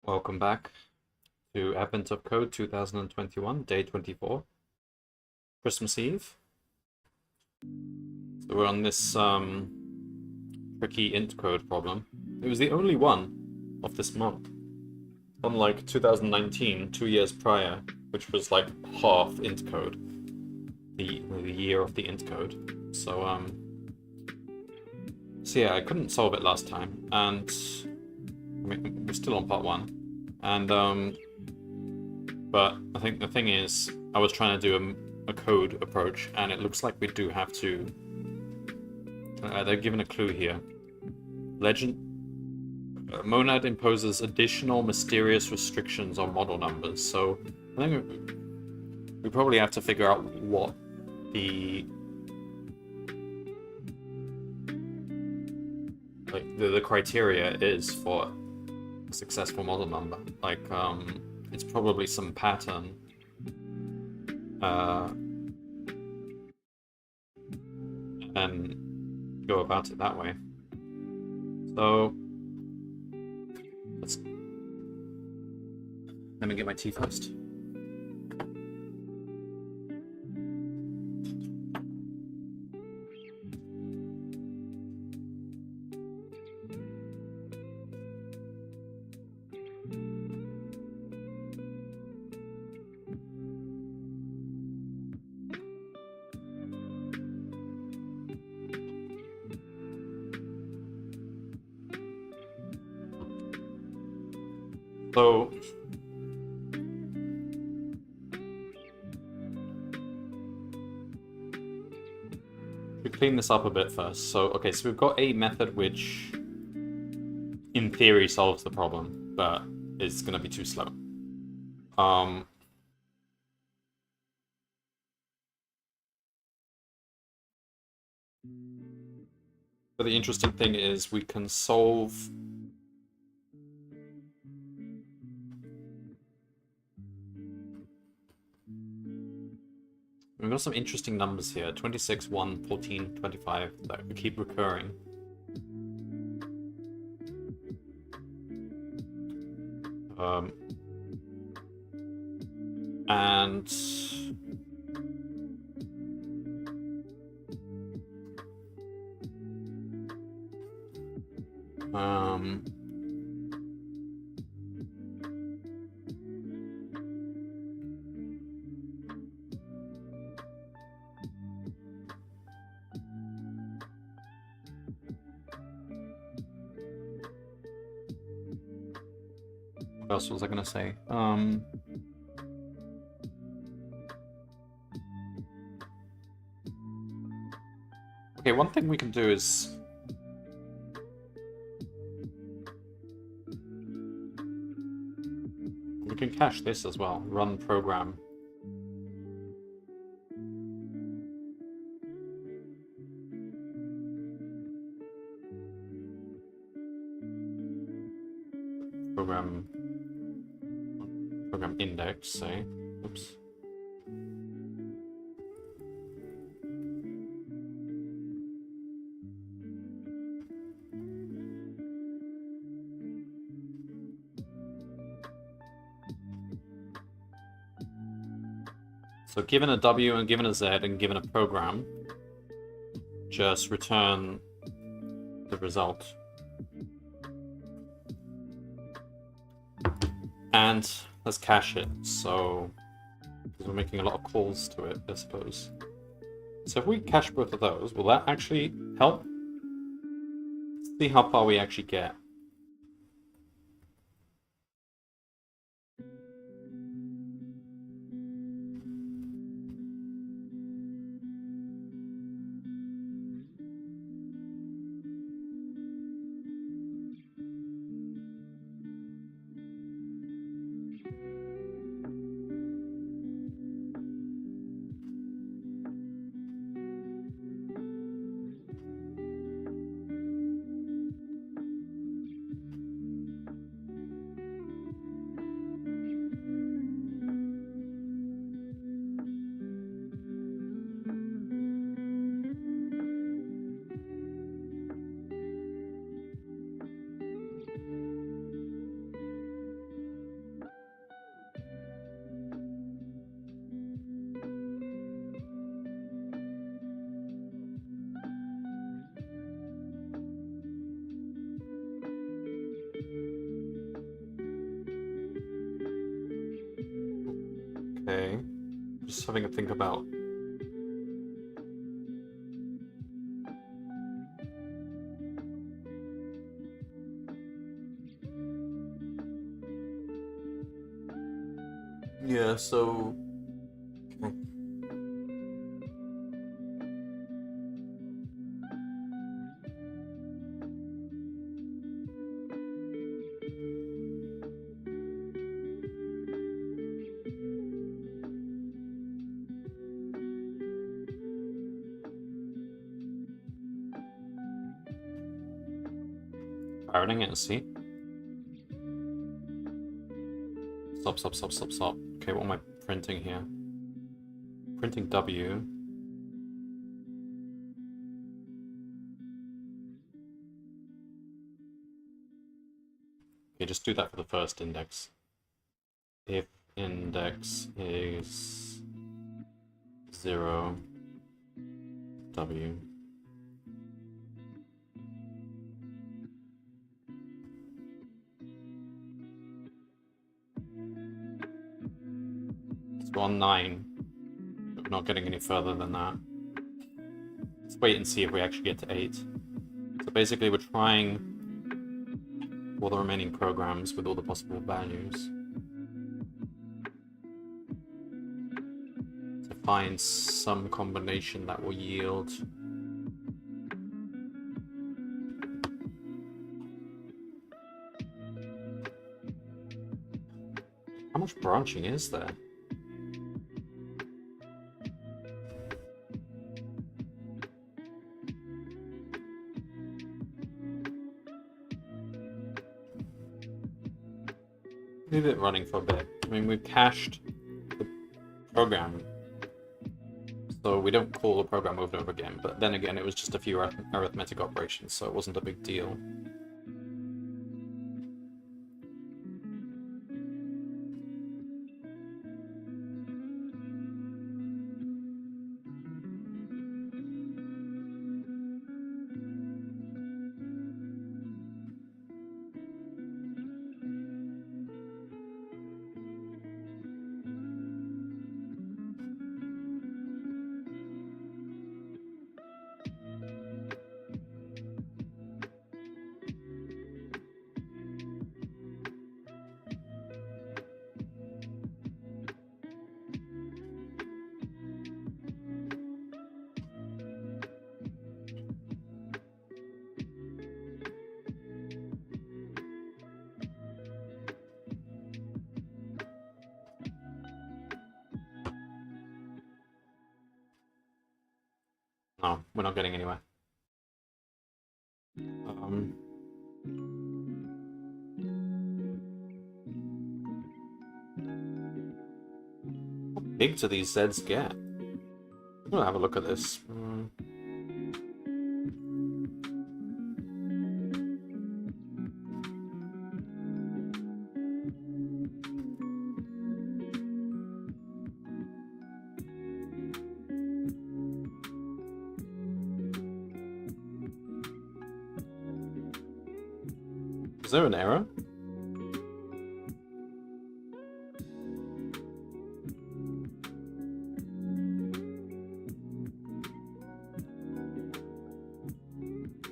Welcome back to Advent of Code 2021, day 24, Christmas Eve. So we're on this tricky int code problem. It was the only one of this month, unlike 2019, 2 years prior, which was like half int code, the year of the int code. So yeah, I couldn't solve it last time, and I mean, we're still on part 1. And but I think the thing is, I was trying to do a code approach, and it looks like we do have to. They're given a clue here. Monad imposes additional mysterious restrictions on model numbers. So I think we probably have to figure out what the criteria is for a successful model number. Like it's probably some pattern. And go about it that way. So let me get my tea first. So we clean this up a bit first. So okay, so we've got a method which in theory solves the problem, but it's gonna be too slow. But the interesting thing is we can solve we've got some interesting numbers here. 26, 1, 14, 25 that keep recurring. And what else was I gonna say? Okay, one thing we can do is We can cache this as well. Run program. Program index, say. Oops. So given a W and given a Z and given a program, just return the result. And let's cache it, so because we're making a lot of calls to it, I suppose. So if we cache both of those, will that actually help? Let's see how far we actually get. Okay, just having a think about. Yeah, so okay. Pirating it, see? Stop. Okay, what am I printing here? Printing W. Okay, just do that for the first index. If index is 0, W. It's on 9. We're not getting any further than that. Let's wait and see if we actually get to 8. So basically we're trying all the remaining programs with all the possible values to find some combination that will yield how much branching is there? Leave it running for a bit. I mean, we've cached the program, so we don't call the program over and over again, but then again, it was just a few arithmetic operations, so it wasn't a big deal. we're not getting anywhere. How big do these Zs get? I'm gonna have a look at this. Is there an error?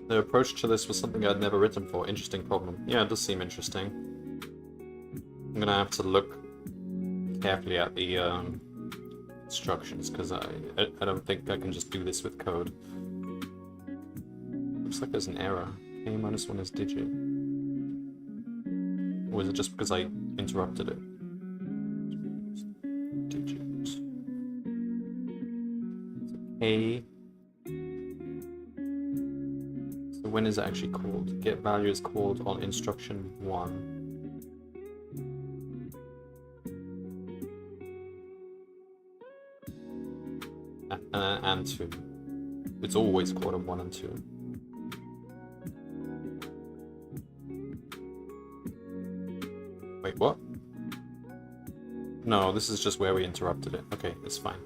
The approach to this was something I'd never written for. Interesting problem. Yeah, it does seem interesting. I'm gonna have to look carefully at the instructions, because I don't think I can just do this with code. Looks like there's an error. A-1 is digit. Or is it just because I interrupted it? Digit. A. So when is it actually called? Get value is called on instruction 1. And 2. It's always called on 1 and 2. Wait, what? No, this is just where we interrupted it. Okay, it's fine.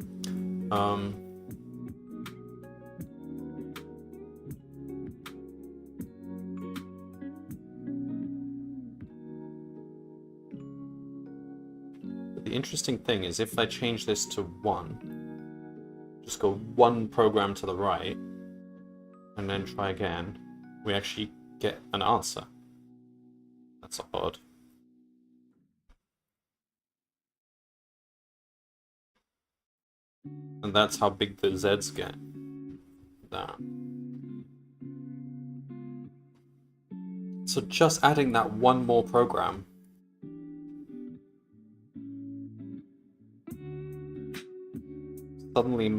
But the interesting thing is if I change this to 1, just go 1 program to the right, and then try again, we actually get an answer. That's odd. And that's how big the Zs get. That. So just adding that 1 more program suddenly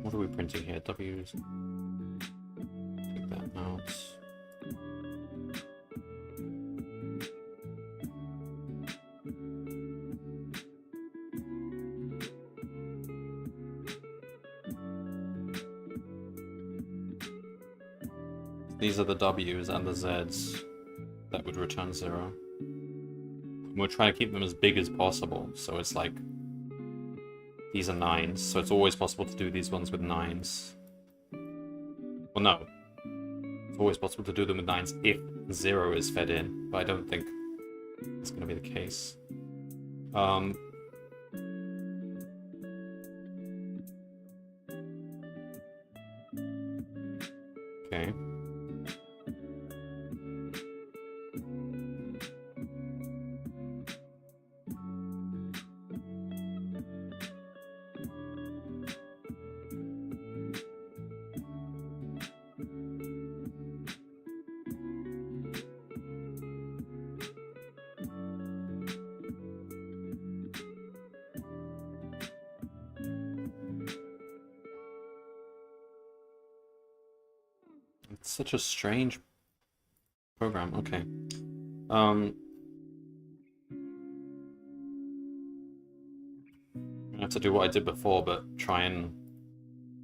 what are we printing here? W's. Take that out. These are the W's and the Z's that would return 0. And we're trying to keep them as big as possible, so it's like these are 9s, so it's always possible to do these ones with 9s. Well, no. It's always possible to do them with 9s if 0 is fed in, but I don't think it's going to be the case. Okay. It's such a strange program. Okay. I have to do what I did before, but try and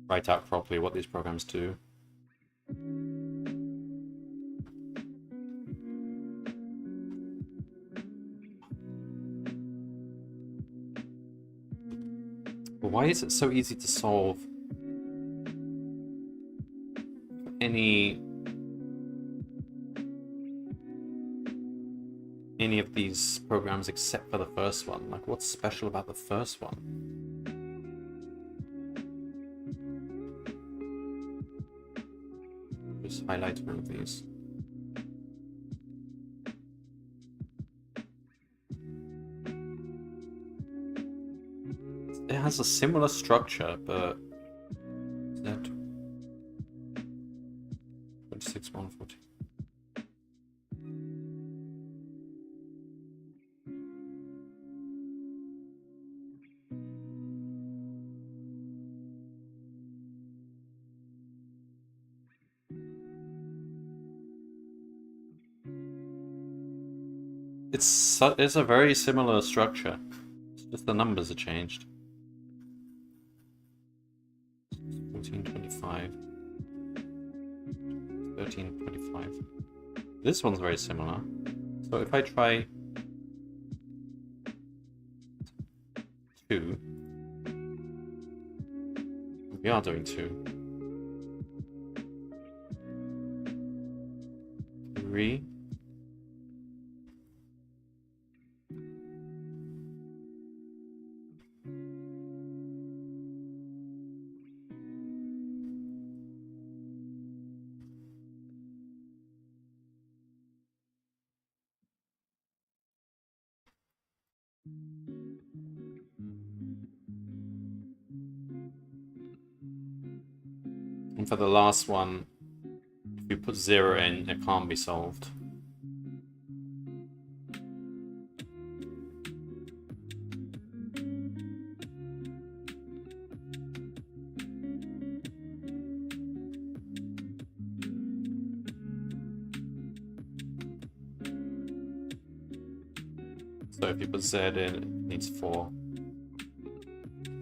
write out properly what these programs do. But why is it so easy to solve any of these programs except for the first one? Like, what's special about the first one? highlight one of these. It has a similar structure, but that 26 140. It's a very similar structure. It's just the numbers are changed. 1425. 1325. This one's very similar. So if I try 2, we are doing 2. 3. And for the last one, if you put 0 in, it can't be solved. So if you put Z in, it needs 4.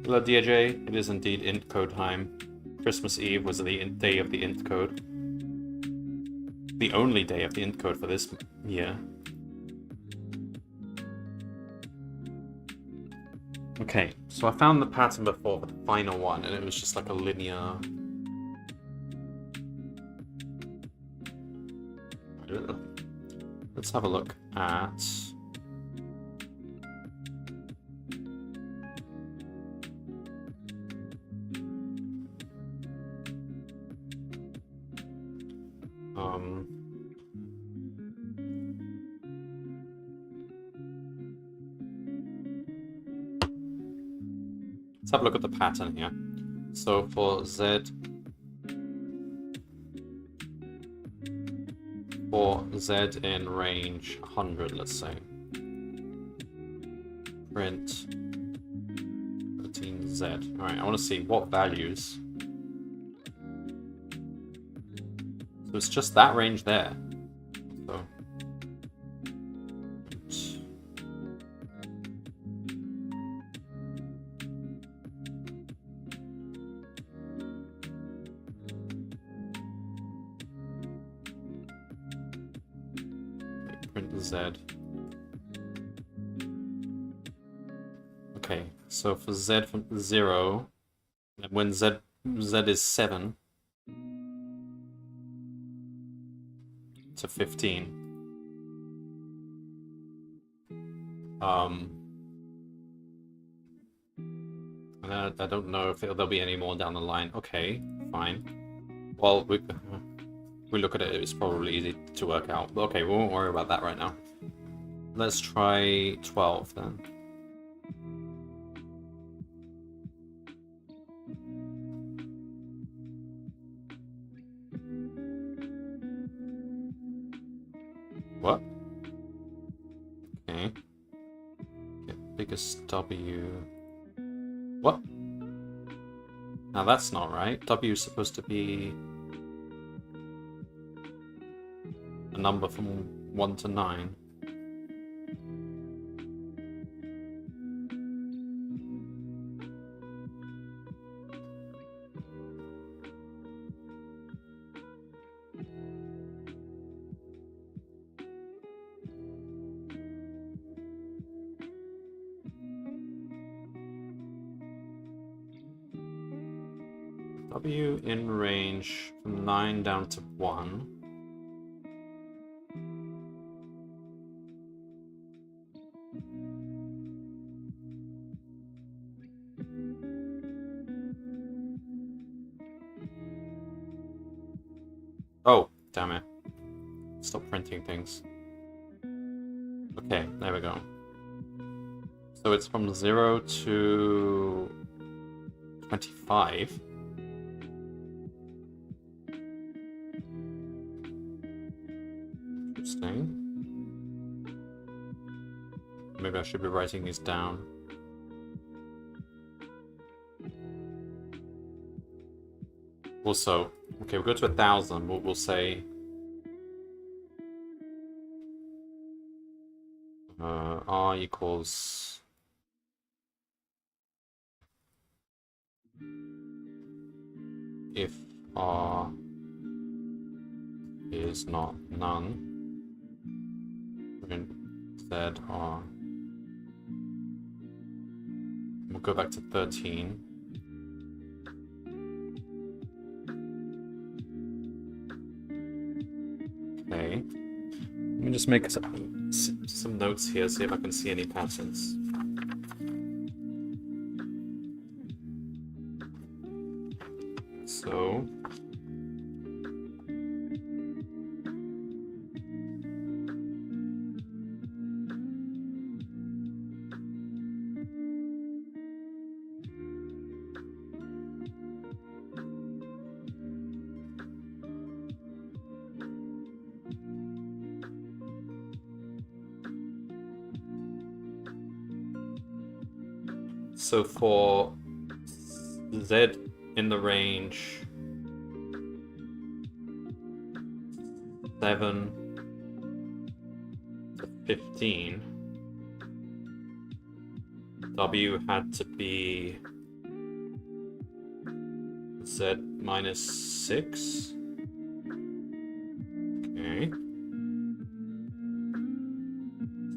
Hello DJ, it is indeed int code time. Christmas Eve was the day of the int code. The only day of the int code for this year. Okay, so I found the pattern before for the final one, and it was just like a linear... Let's have a look at... Let's have a look at the pattern here. So for Z in range 100, let's say, print 13Z. All right, I want to see what values. So it's just that range there. So print Z. Okay, so for Z from 0, when Z is 7 to 15. And I don't know if there'll be any more down the line. Okay, fine. Well, we look at it, it's probably easy to work out. Okay, we won't worry about that right now. Let's try 12 then. What? Okay. Get biggest W. What? Now that's not right. W is supposed to be a number from 1 to 9. W in range from 9 down to 1. Oh, Damn it. Stop printing things. Okay, there we go. So it's from 0 to 25. Interesting. Maybe I should be writing these down. Also, okay, we'll go to 1,000. We'll say R equals if R is not none, then Z R. We'll go back to 13. Okay. Let me just make some notes here, see if I can see any patterns. So for Z in the range 7 to 15, W had to be Z minus 6. Okay.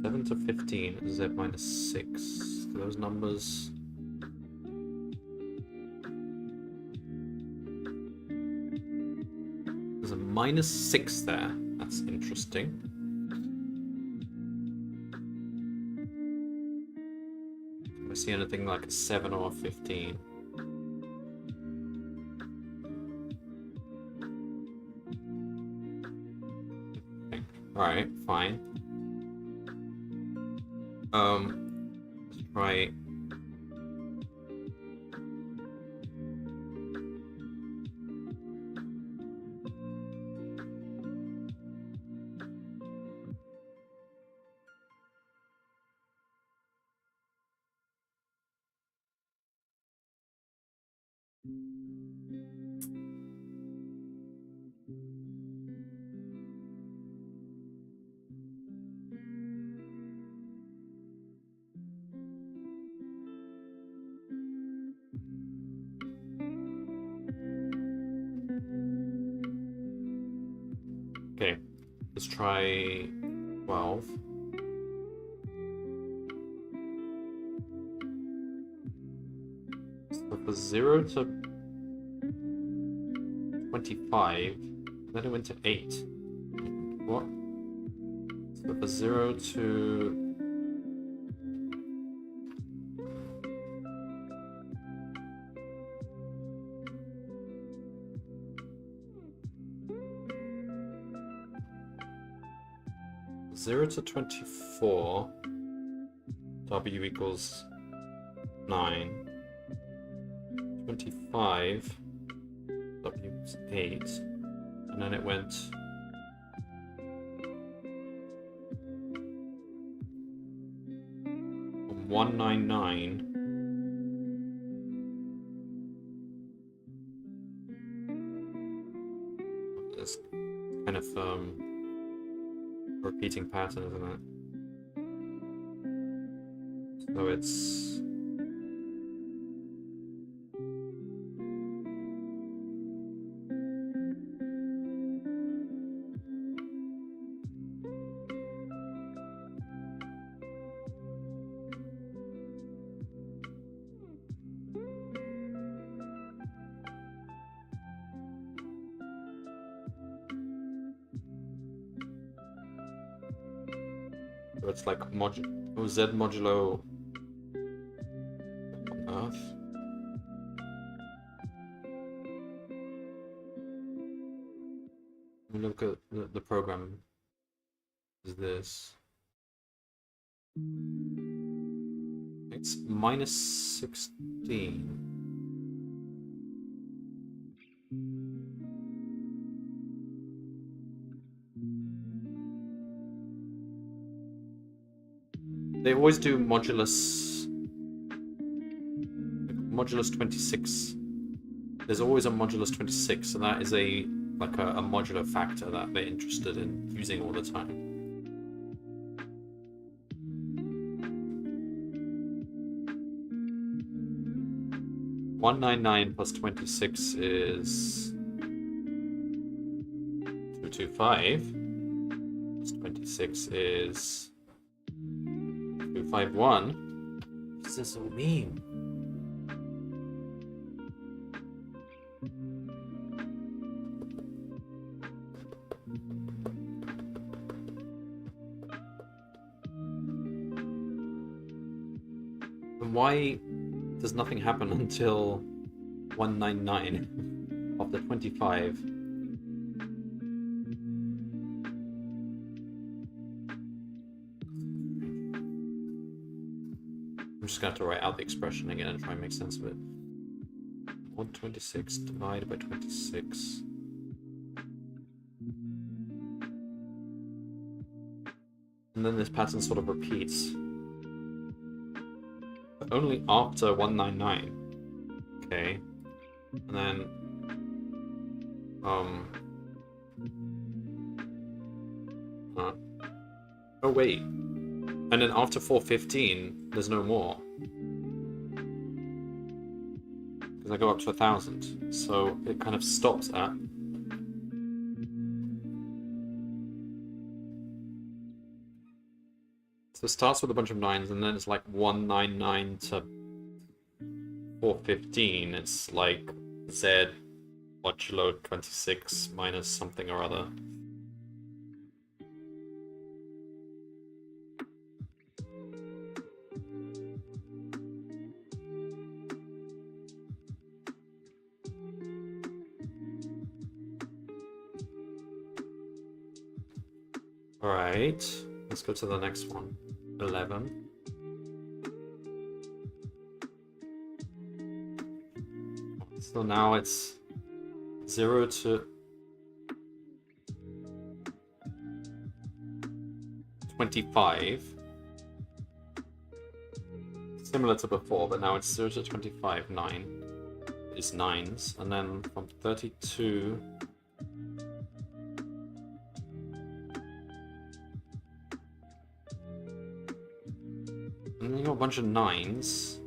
7 to 15, Z minus 6. Those numbers. There's a minus 6 there. That's interesting. Do I see anything like a 7 or a 15? Okay. Alright, fine. Let's try. Okay, let's try 12. So for 0 to 25, then it went to 8. What? So for 0 to... Zero to 24, W equals 9. 25, W equals 8. And then it went from 199 this kind of repeating pattern, isn't it? So it's like Z modulo on Earth. me look at the program. Is this? It's minus 16. They always do modulus 26. There's always a modulus 26, and that is a modular factor that they're interested in using all the time. 199 plus 26 is 225. Plus 26 is 251. What does this all mean? And why does nothing happen until 199 of the 25? I'm just going to have to write out the expression again and try and make sense of it. 126 divided by 26. And then this pattern sort of repeats. But only after 199. Okay. And then... Oh wait. And then after 415, there's no more. Because I go up to 1,000. So it kind of stops at... So it starts with a bunch of 9s, and then it's like 199 to 415. It's like Z modulo 26 minus something or other. Alright, let's go to the next one. 11. So now it's 0 to 25. Similar to before, but now it's 0 to 25, 9 is 9s. And then from 32... And then you got a bunch of 9s.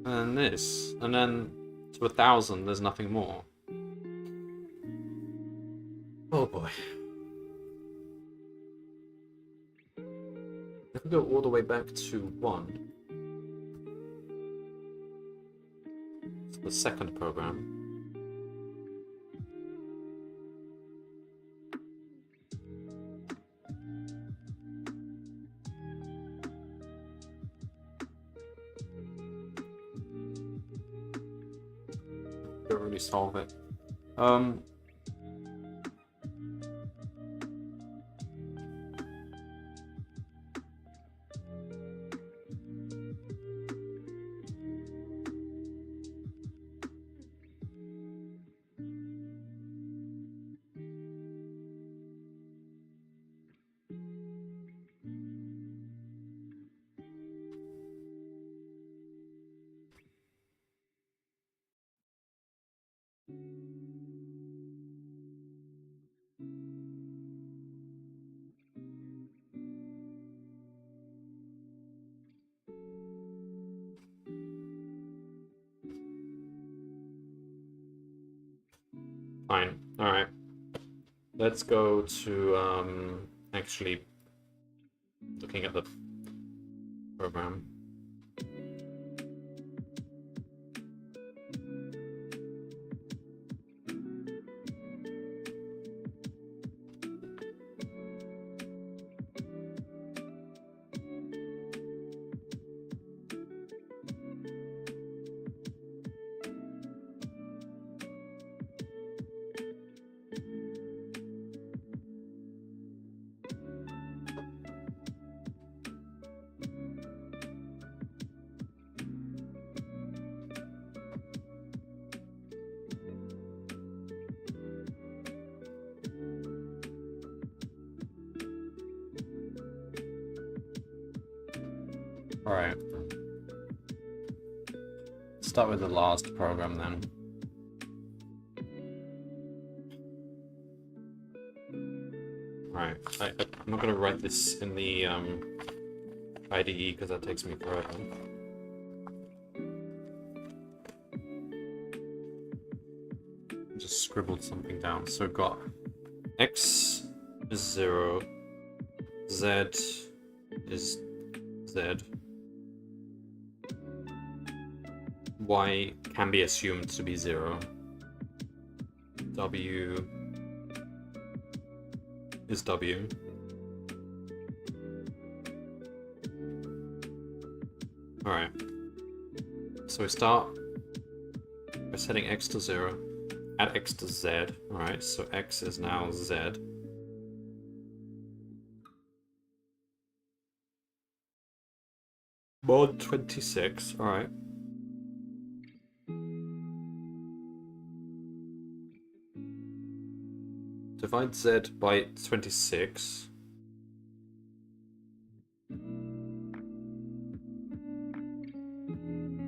And then this. And then to 1,000, there's nothing more. Oh boy. If we go all the way back to 1. It's the second program. Don't really solve it. Fine. Alright. Let's go to actually looking at the program. Alright. Start with the last program then. Alright, I'm not going to write this in the IDE because that takes me forever. Just scribbled something down. So we've got x is 0, z is z, y can be assumed to be 0, w is w, alright, so we start by setting x to 0, add x to z, alright, so x is now z. Mod 26, alright. Divide z by 26.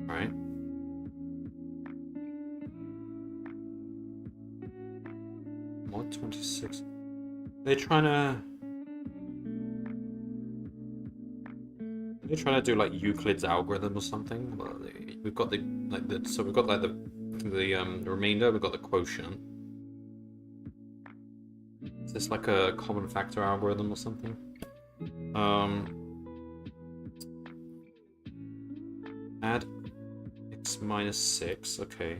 Alright. Mod 26. They're trying to do like Euclid's algorithm or something. We've got the remainder, we've got the quotient. Is this like a common factor algorithm or something? Add x minus 6, okay.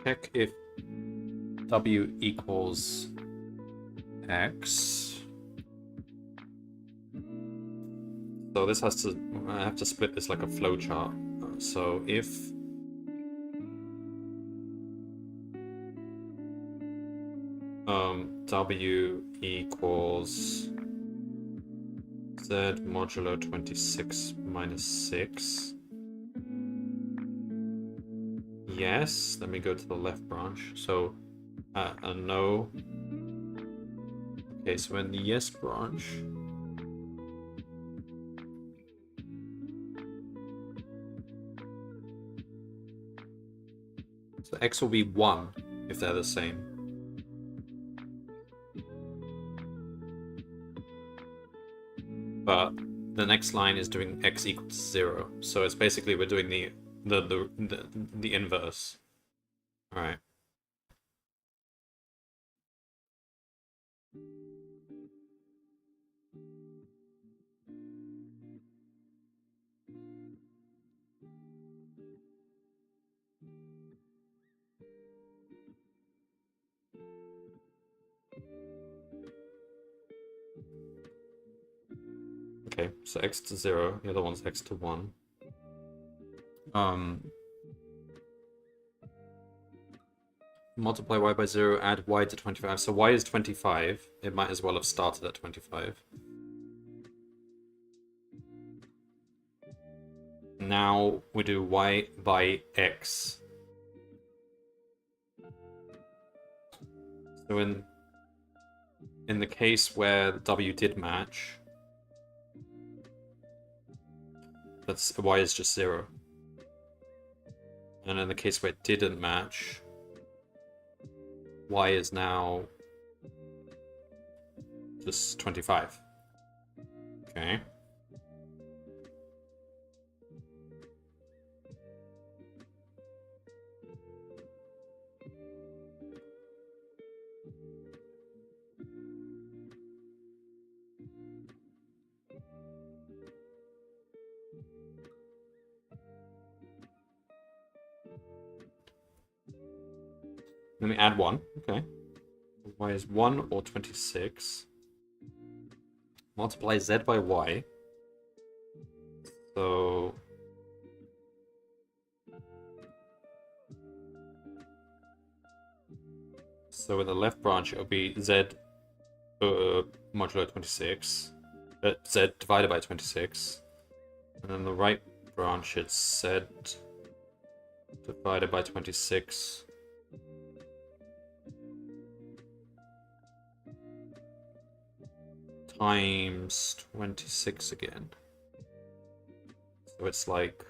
Check if w equals x. So this has to, I have to split this like a flowchart. So if w equals z modulo 26 minus 6. Yes, let me go to the left branch. So a no. Okay, so in the yes branch, so x will be 1 if they're the same. But the next line is doing x equals 0. So it's basically we're doing the inverse. All right. Okay, so x to 0, the other one's x to 1. Multiply y by 0, add y to 25. So y is 25. It might as well have started at 25. Now we do y by x. So in the case where w did match, that's y is just 0. And in the case where it didn't match, y is now just 25. Okay. Let me add 1. Okay. Y is 1 or 26. Multiply z by y. So in the left branch it'll be z modulo 26. Z divided by 26. And then the right branch it's z divided by 26. times 26 again. So it's like...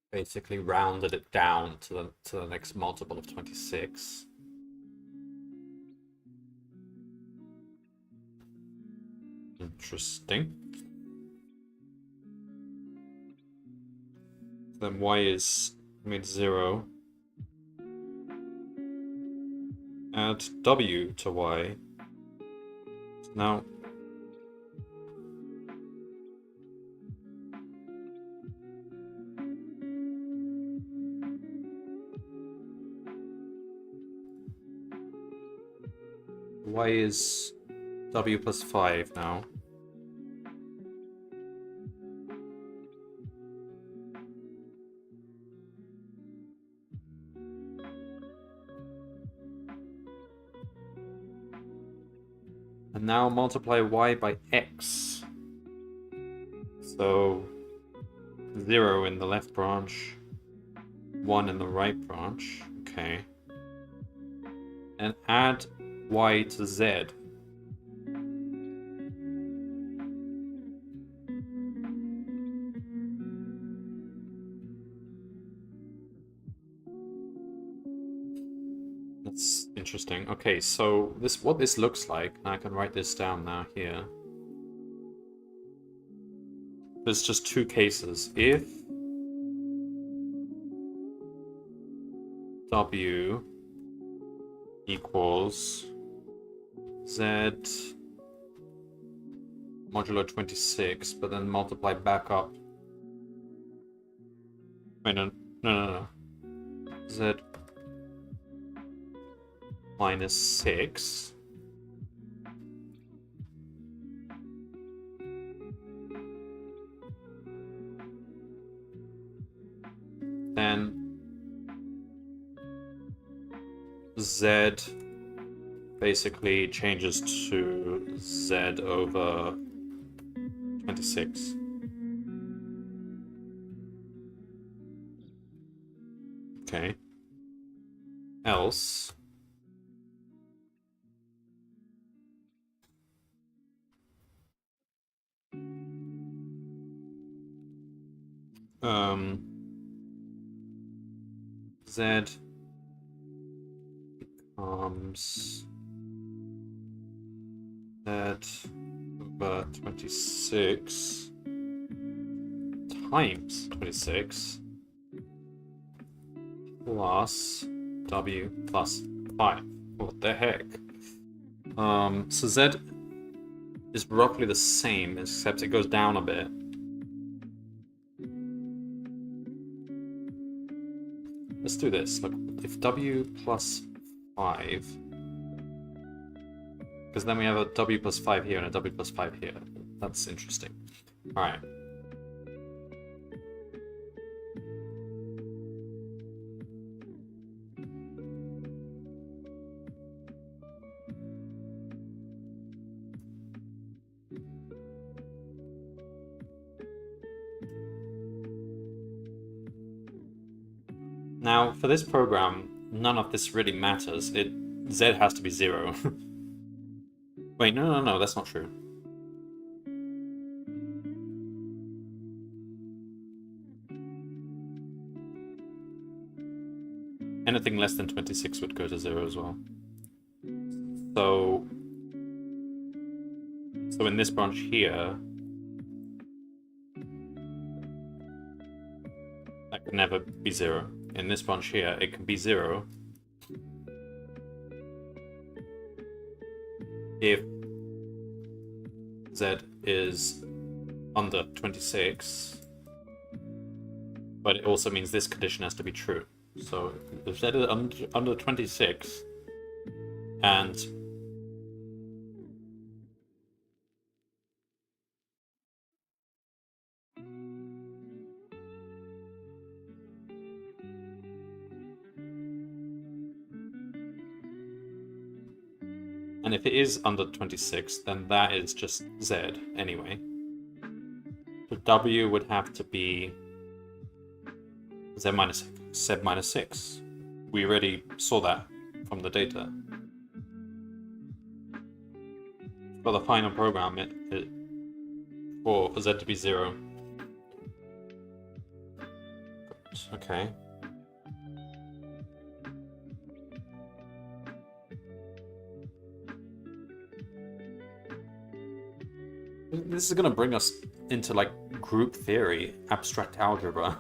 basically rounded it down to the next multiple of 26. Interesting. Then y is made 0. Add w to y. Now y is w plus 5 now. And now multiply y by x. So 0 in the left branch, 1 in the right branch. Okay. And add y to z. That's interesting. Okay, so what this looks like, and I can write this down now here. There's just two cases. If w equals z modulo 26, but then multiply back up. Wait, no. Z minus 6. Then z basically changes to z over 26. Okay. Else z becomes z over 26 times 26 plus w plus 5. What the heck? So z is roughly the same, except it goes down a bit. Let's do this. Look, if w plus 5, because then we have a w plus 5 here and a w plus 5 here. That's interesting. All right. Now, for this program, none of this really matters. Z has to be 0. Wait, no, that's not true. Anything less than 26 would go to 0 as well. So in this branch here, that could never be 0. In this branch here, it can be 0 if z is under 26, but it also means this condition has to be true. So if z is under 26 and if it is under 26, then that is just z anyway. So w would have to be z minus 6. We already saw that from the data. For the final program, for z to be 0. Okay. This is going to bring us into like group theory, abstract algebra.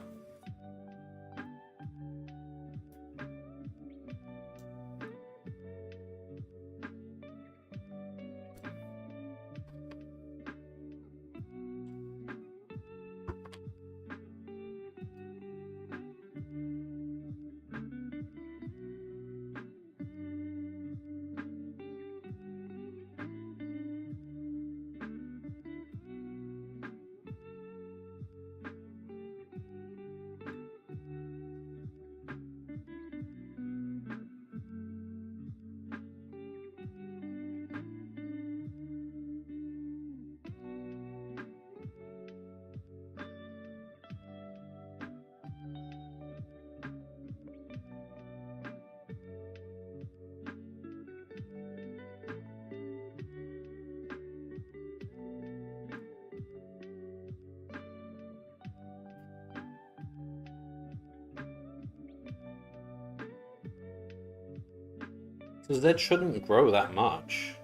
So Z shouldn't grow that much.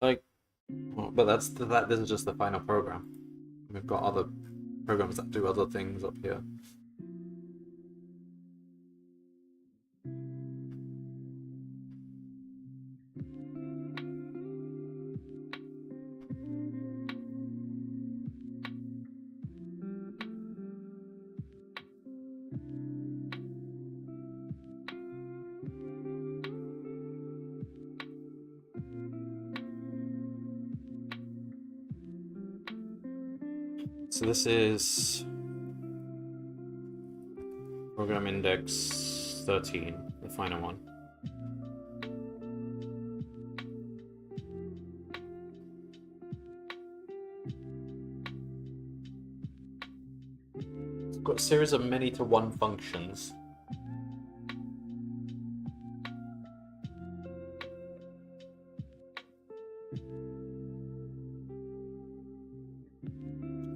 Like, well, but this is just the final program. We've got other programs that do other things up here. So this is program index 13, the final one. It's got a series of many to one functions.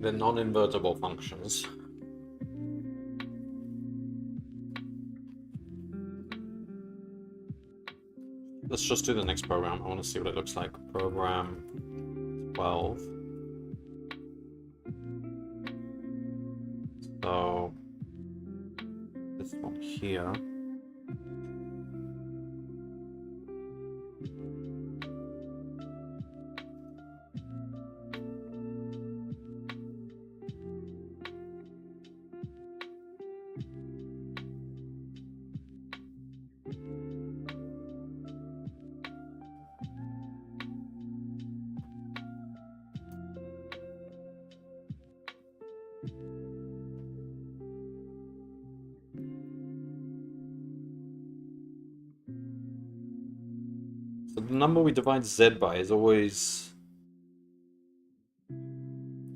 They're non-invertible functions. Let's just do the next program. I want to see what it looks like. Program 12. So this one here. So the number we divide Z by is always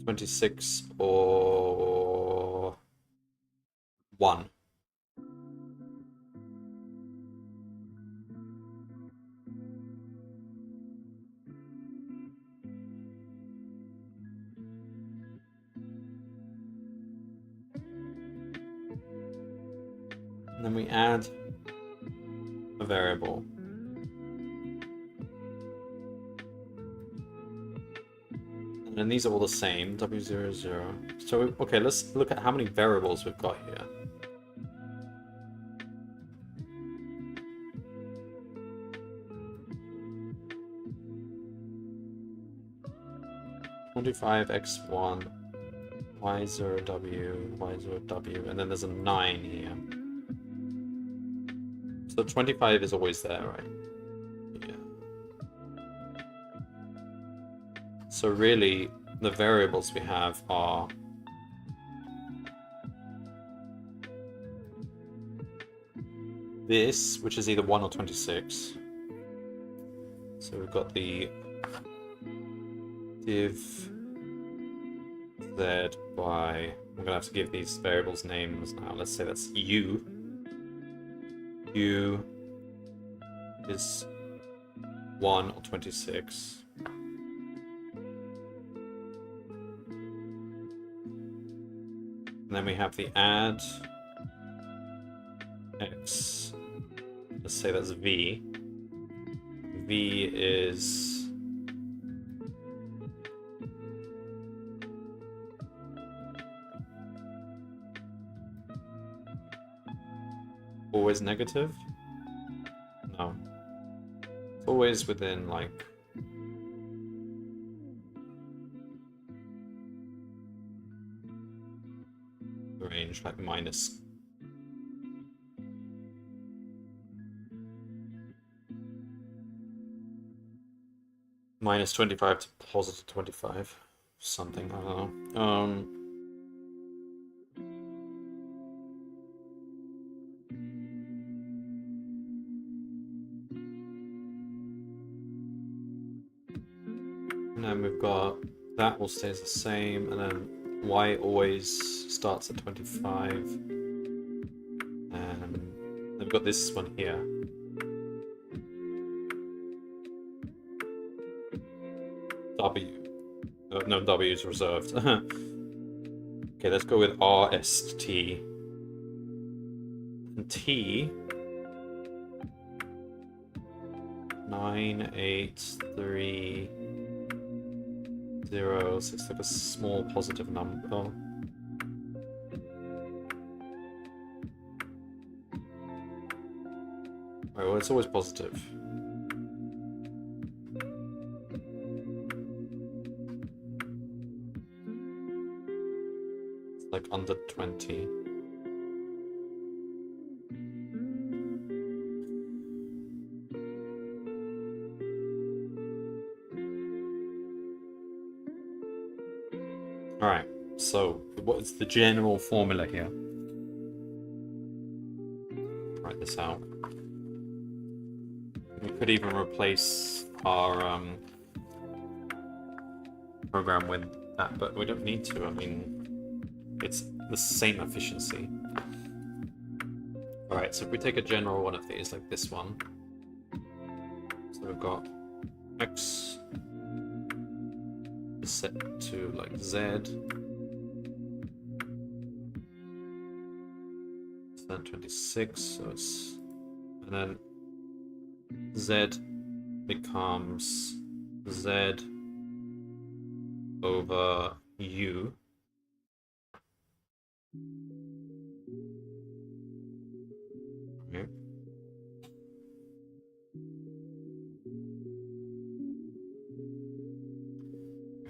26 or 1. And then we add a variable. And then these are all the same, W00. So, okay, let's look at how many variables we've got here. $25x1, y0w, y0w, and then there's a 9 here. So 25 is always there, right? Yeah. So really, the variables we have are this, which is either 1 or 26. So we've got the div by... I'm gonna have to give these variables names now. Let's say that's u. U is 1 or 26. And then we have the add x. Let's say that's v. V is always negative? No. It's always within, like... the range, like minus... minus 25 to positive 25. Something, I don't know. And then we've got that will stay the same, and then y always starts at 25. And then we've got this one here. W. No, W is reserved. Okay, let's go with RST. And T 983 0, so it's like a small positive number. Right, well, it's always positive. It's like under 20. Alright, so what's the general formula here? Write this out. We could even replace our program with that, but we don't need to. I mean, it's the same efficiency. Alright, so if we take a general one of these, like this one. So we've got x is set to like z. It's then 26, so it's... and then z becomes z over u. Okay.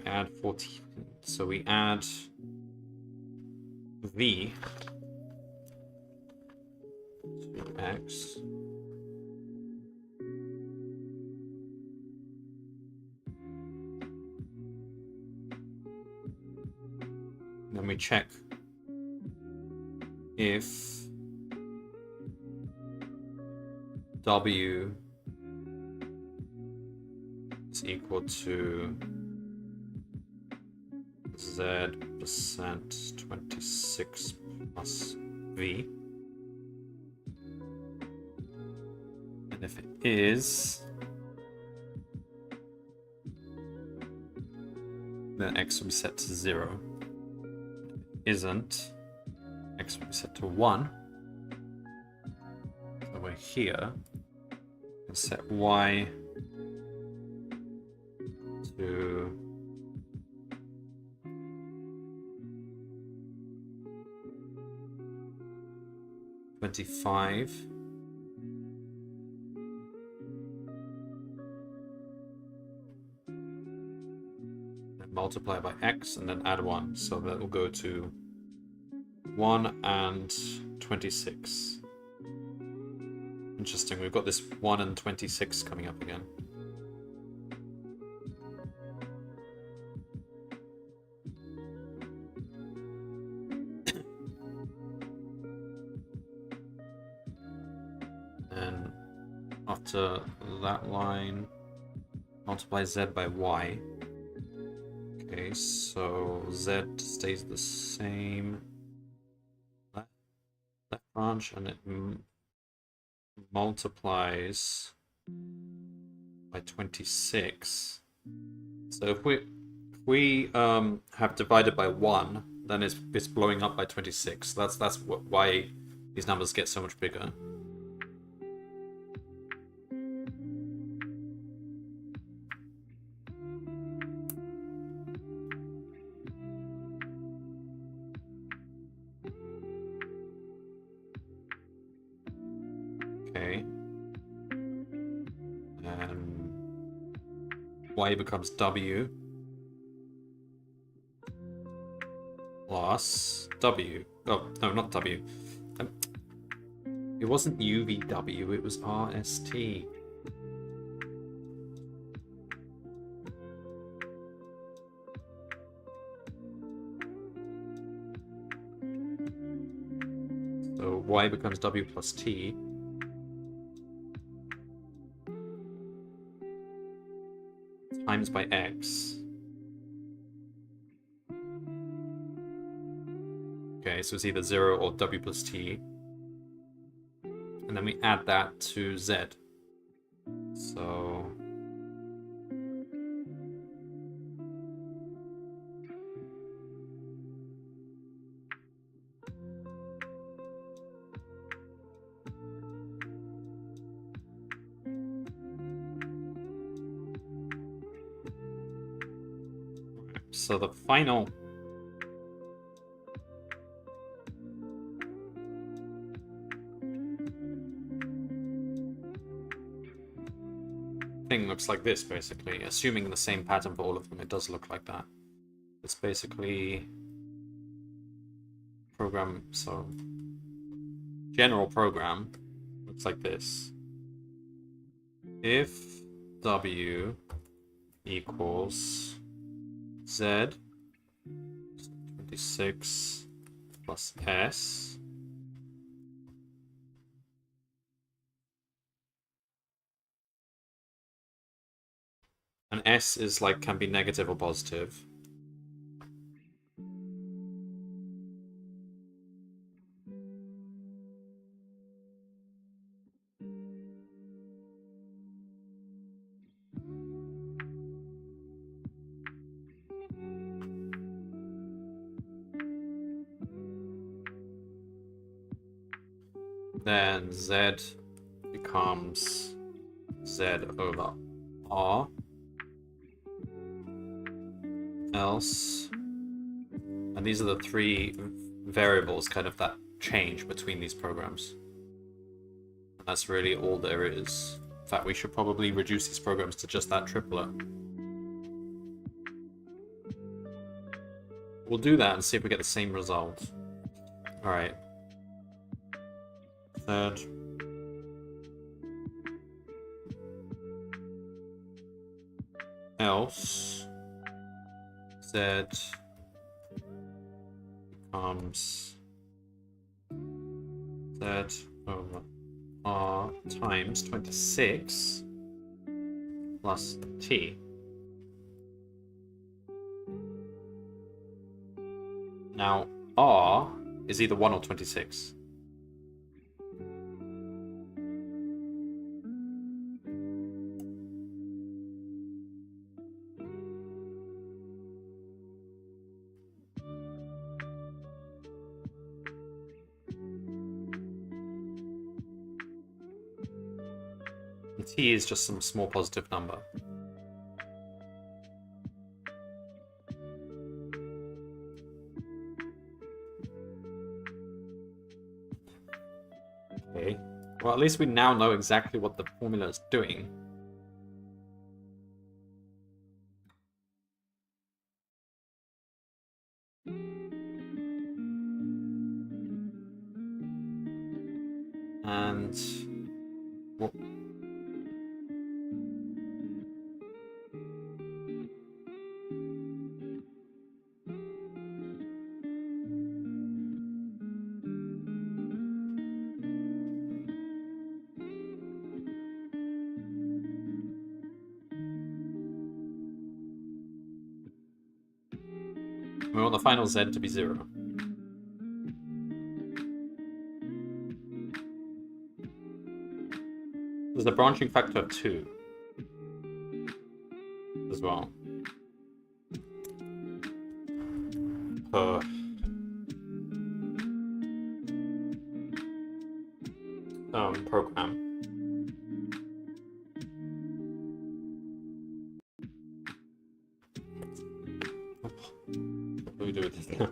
Add 14. So we add v to x. Then we check if w is equal to z percent 26 plus v. And if it is, then x will be set to 0. Isn't, x will be set to 1. So we're here, and set y to 25. And multiply by x and then add 1. So that will go to 1 and 26. Interesting, we've got this 1 and 26 coming up again. And after that line, multiply z by y. Okay, so Z stays the same. Left branch, and it multiplies by 26. So if we have divided by 1, then it's blowing up by 26. That's why these numbers get so much bigger. Okay. And Y becomes W plus W. Oh, no, not W. It wasn't UVW, it was RST. So Y becomes W plus T. Times by X. Okay, so it's either 0 or W plus T. And then we add that to Z. So... So the final thing looks like this, basically. Assuming the same pattern for all of them, it does look like that. It's basically program, so general program looks like this. If W equals Z 26 plus S, and S is like can be negative or positive. Then Z becomes Z over R, else, and these are the three variables kind of that change between these programs. And that's really all there is. In fact, we should probably reduce these programs to just that triplet. We'll do that and see if we get the same result. Alright. Third. Else. Z becomes Z over R times 26 plus T. Now, R is either 1 or 26. And T is just some small positive number. Okay. Well, at least we now know exactly what the formula is doing. And what? We want the final Z to be 0. There's a branching factor of 2 as well. Per program. What do we do with this now?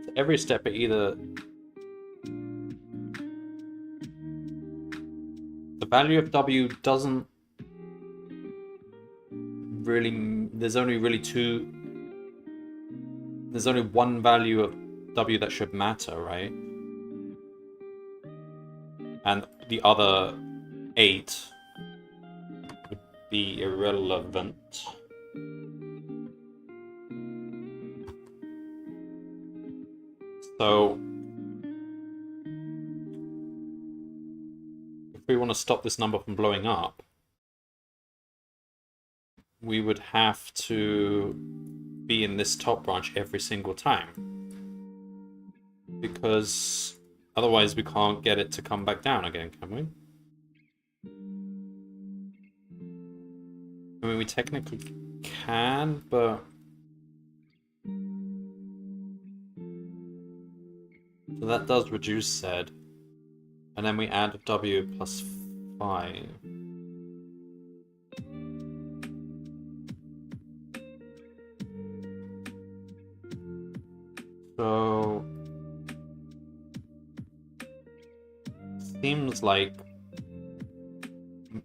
So every step it either the value of W doesn't really, there's only one value of W that should matter, right? And the other 8 would be irrelevant. So if we want to stop this number from blowing up, we would have to be in this top branch every single time, because otherwise we can't get it to come back down again, can we? I mean, we technically can, but so that does reduce Z, and then we add W plus 5. So seems like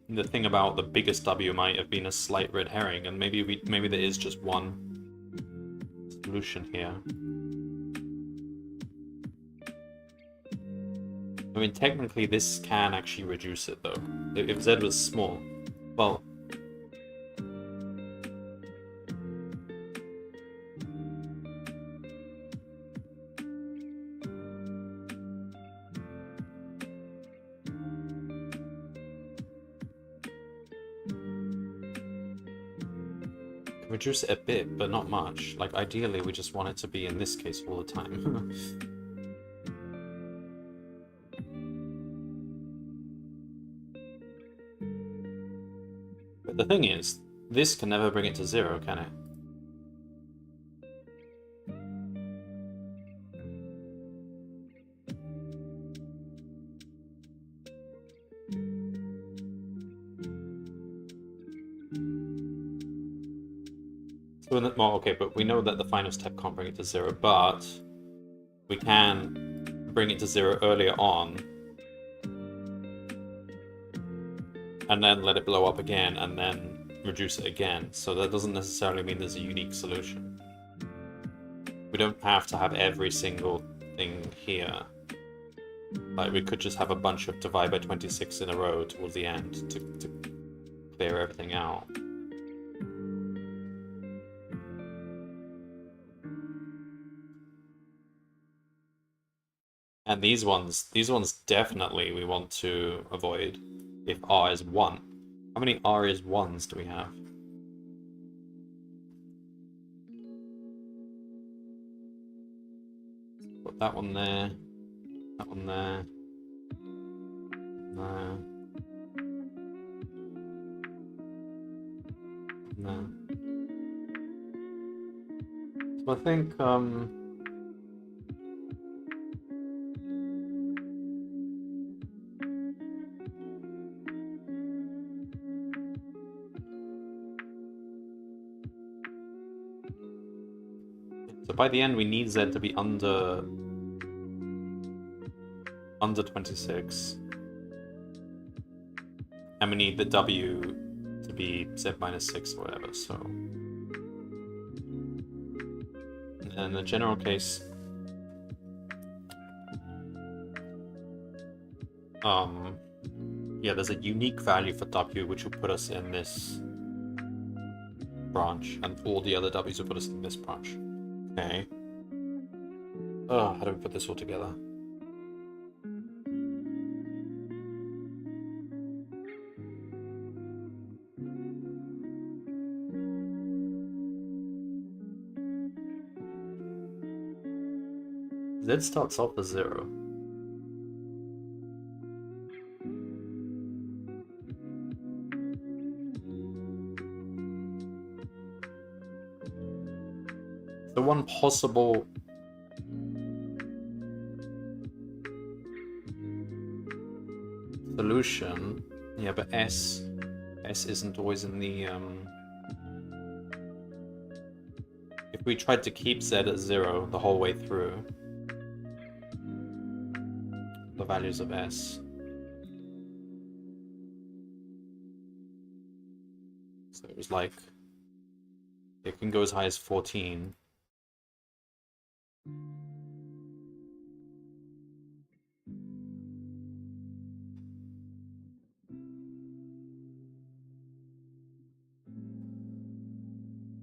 the thing about the biggest W might have been a slight red herring, and maybe there is just one solution here. I mean, technically this can actually reduce it though. If Z was small, well, reduce it a bit, but not much. Like, ideally, we just want it to be in this case all the time. But the thing is, this can never bring it to 0, can it? Well, okay, but we know that the final step can't bring it to 0, but we can bring it to 0 earlier on, and then let it blow up again, and then reduce it again. So that doesn't necessarily mean there's a unique solution. We don't have to have every single thing here. Like, we could just have a bunch of divide by 26 in a row towards the end to clear everything out. And these ones definitely we want to avoid if R is 1. How many R is 1s do we have? Put that one there, that one there, there, there. So I think, so by the end we need Z to be under 26, and we need the W to be Z minus 6 or whatever. So in the general case, yeah, there's a unique value for W which will put us in this branch, and all the other w's will put us in this branch. Okay. Oh, how do we put this all together? Z starts off as 0. The one possible solution, yeah, but S isn't always in the if we tried to keep Z at 0 the whole way through, the values of S. So it was like, it can go as high as 14.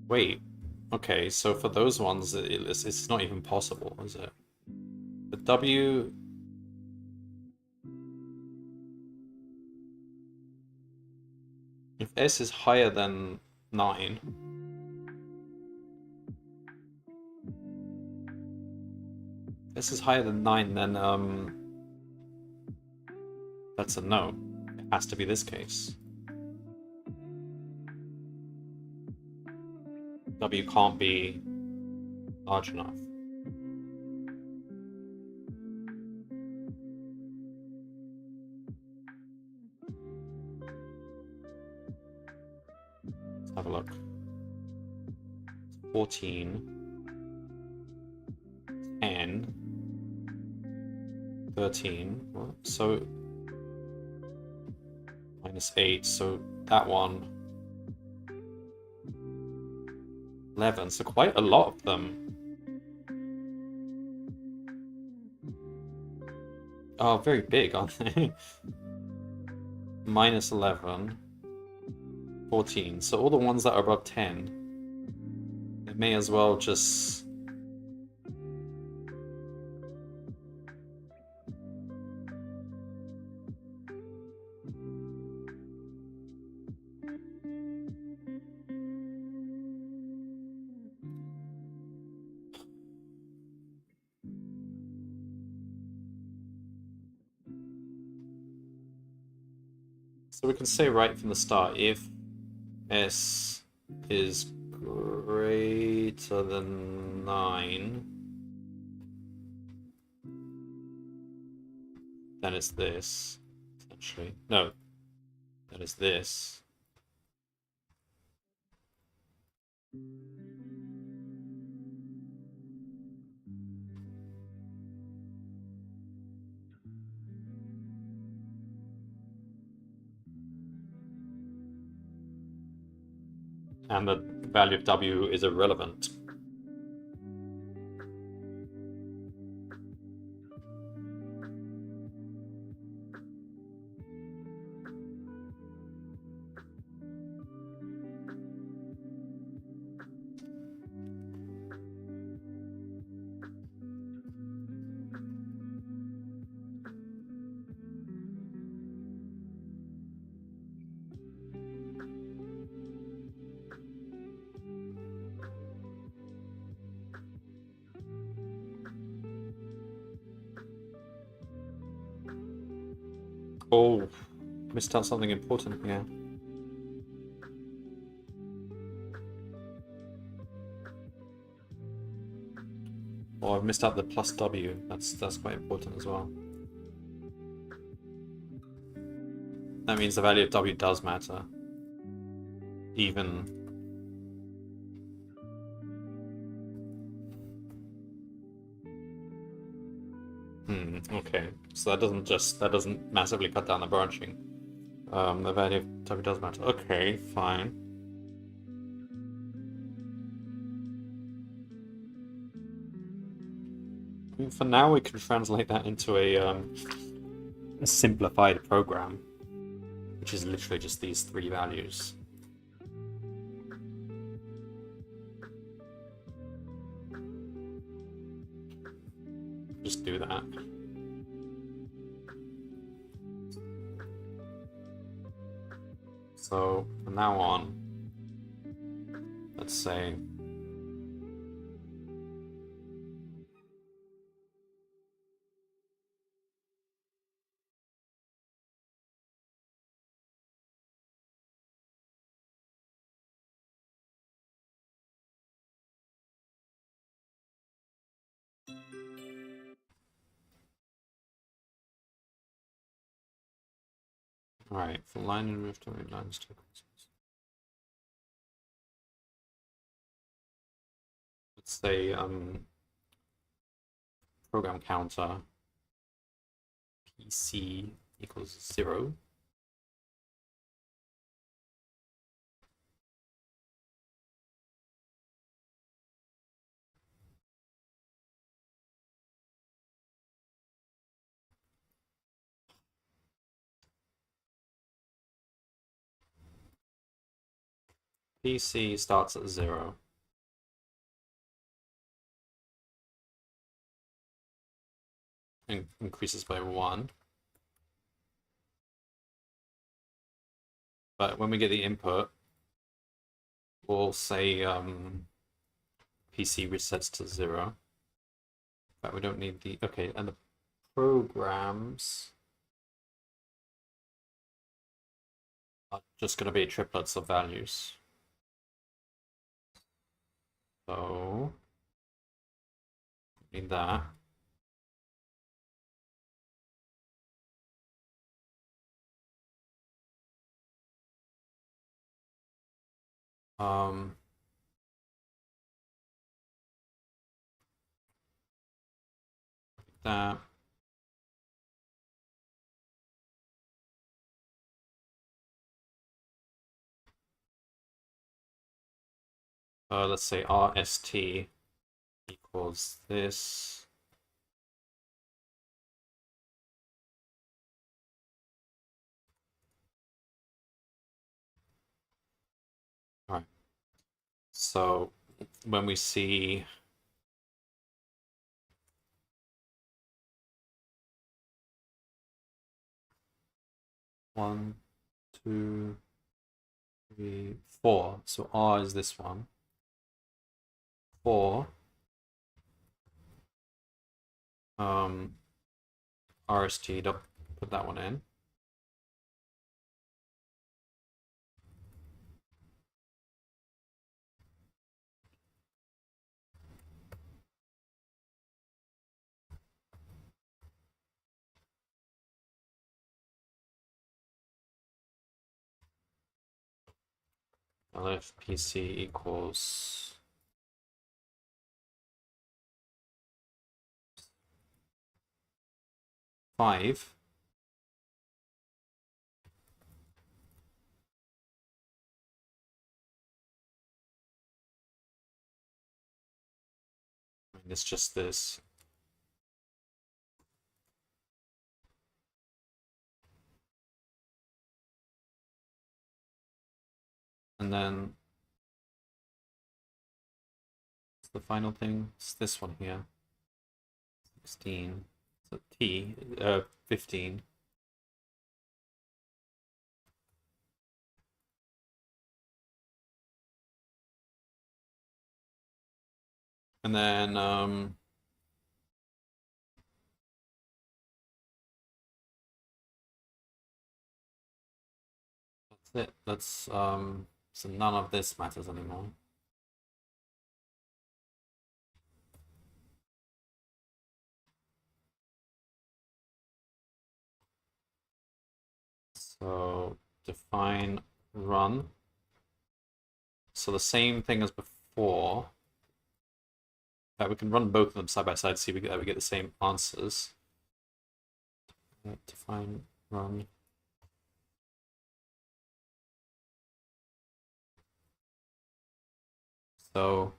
Wait, okay, so for those ones, it's not even possible, is it? The W... If S is higher than 9... S is higher than 9, then, that's a no. It has to be this case. W can't be large enough. Let's have a look. 14, 10, 13, so -8, so that one 11, so quite a lot of them. Oh, very big, aren't they? -11, 14, so all the ones that are above 10, it may as well just... So we can say right from the start, if S is greater than 9, then it's this, essentially. No, then it's this. And the value of W is irrelevant. Oh, missed out something important here. Oh, I've missed out the plus W. That's quite important as well. That means the value of W does matter. Even... okay. So that doesn't massively cut down the branching. The value of W does matter. Okay, fine. I mean, for now, we can translate that into a simplified program, which is literally just these 3 values. just do that. So from now on, let's say alright, for line and rift lines tokens. Let's say program counter PC equals 0. PC starts at 0. And increases by 1. But when we get the input, we'll say PC resets to 0. But we don't need the... Okay, and the programs are just going to be triplets of values. So, need that. That. Let's say RST equals this. All right. So when we see one, two, three, four. So R is this one. 4. RST, put that one in. LF PC equals 5. I mean, it's just this. And then the final thing is this one here. 16. So T, 15. And then that's it. That's so none of this matters anymore. So define run. So the same thing as before. That we can run both of them side by side, see that we get the same answers. Define run. So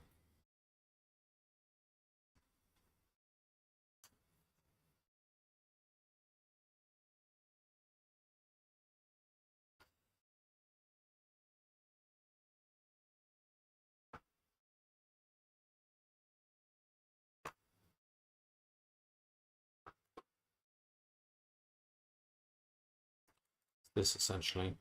this essentially.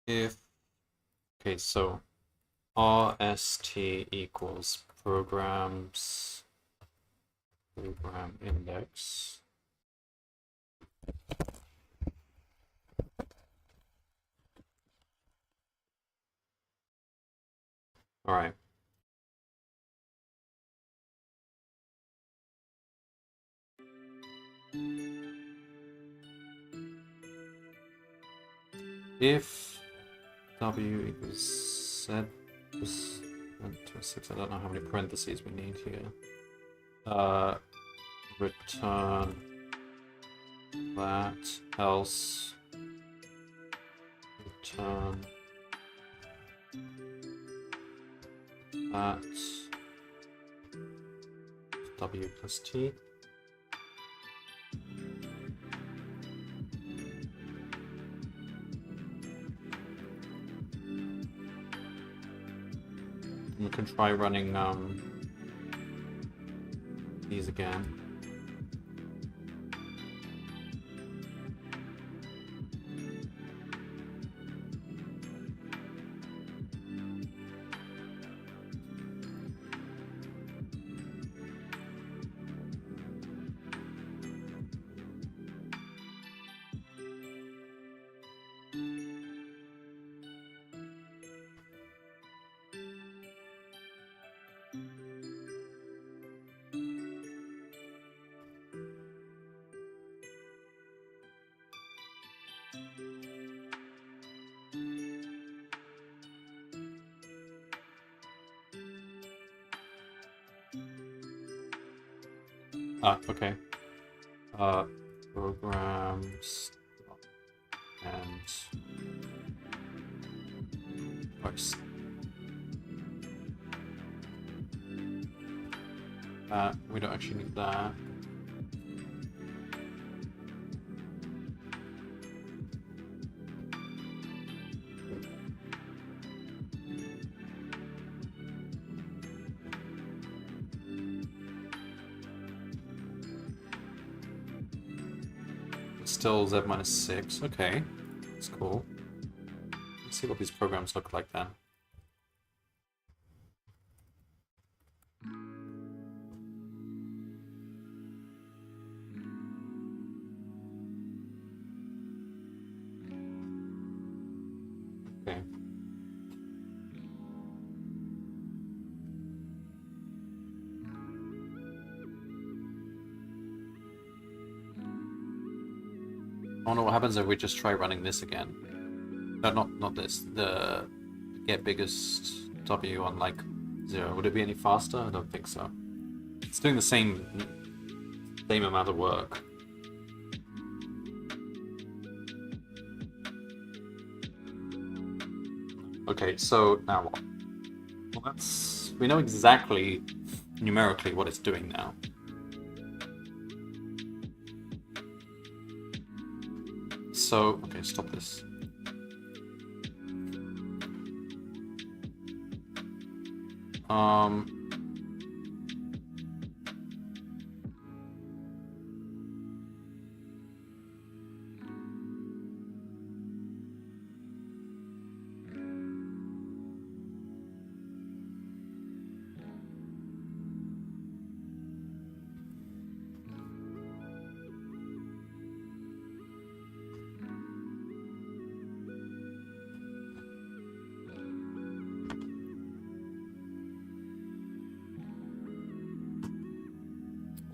If, okay, so RST equals program index. All right. If W equals Z plus 126, I don't know how many parentheses we need here. Return that, else return that W plus T. We can try running these again. Okay. Programs and parse. We don't actually need that. Still Z minus 6. Okay, that's cool. Let's see what these programs look like then. Okay. I wonder what happens if we just try running this again. No, not this. The get biggest W on like 0. Would it be any faster? I don't think so. It's doing the same amount of work. Okay, so now what? Well, we know exactly numerically what it's doing now. So, okay, stop this.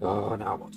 Oh, now what?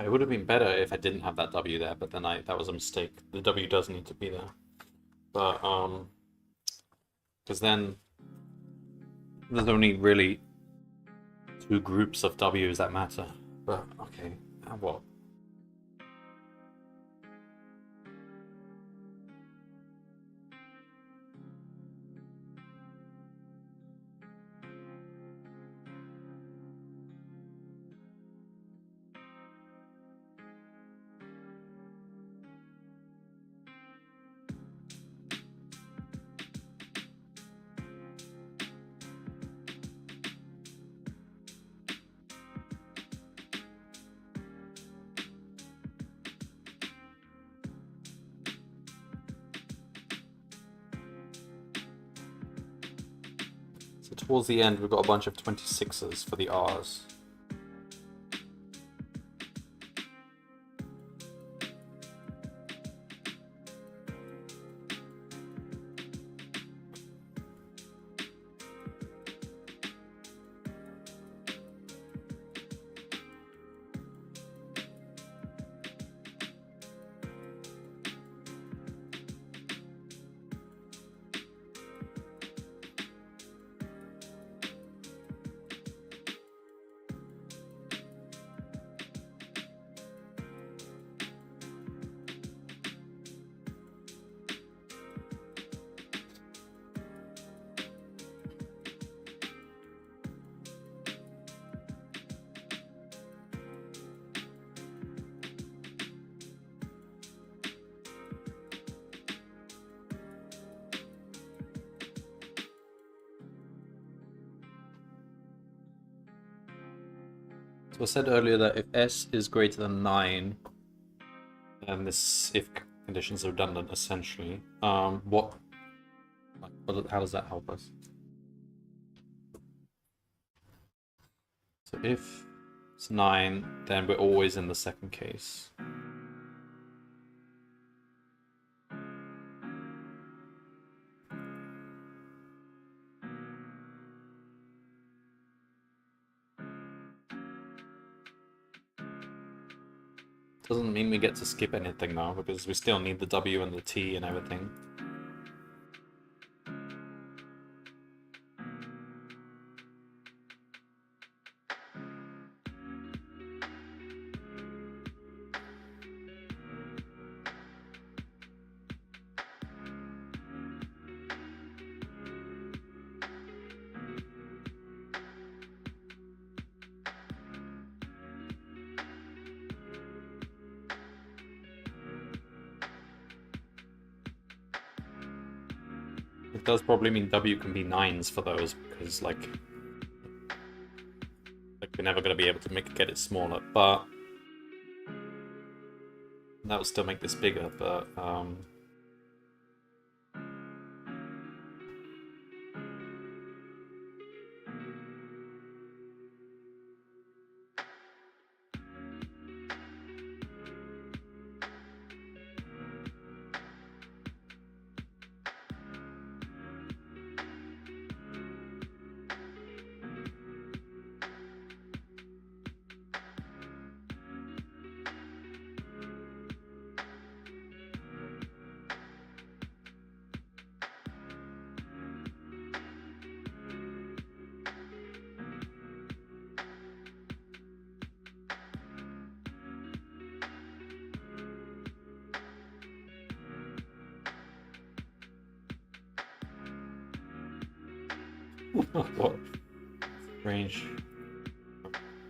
It would have been better if I didn't have that W there, but then that was a mistake. The W does need to be there. But, because then there's only really two groups of W's that matter. But, okay, what? So towards the end, we've got a bunch of 26s for the R's. So I said earlier that if S is greater than 9, and this if condition is redundant, essentially, how does that help us? So if it's 9, then we're always in the second case. Doesn't mean we get to skip anything though, because we still need the W and the T and everything. It does probably mean W can be 9s for those, because like we're never going to be able to get it smaller, but that will still make this bigger, but what range?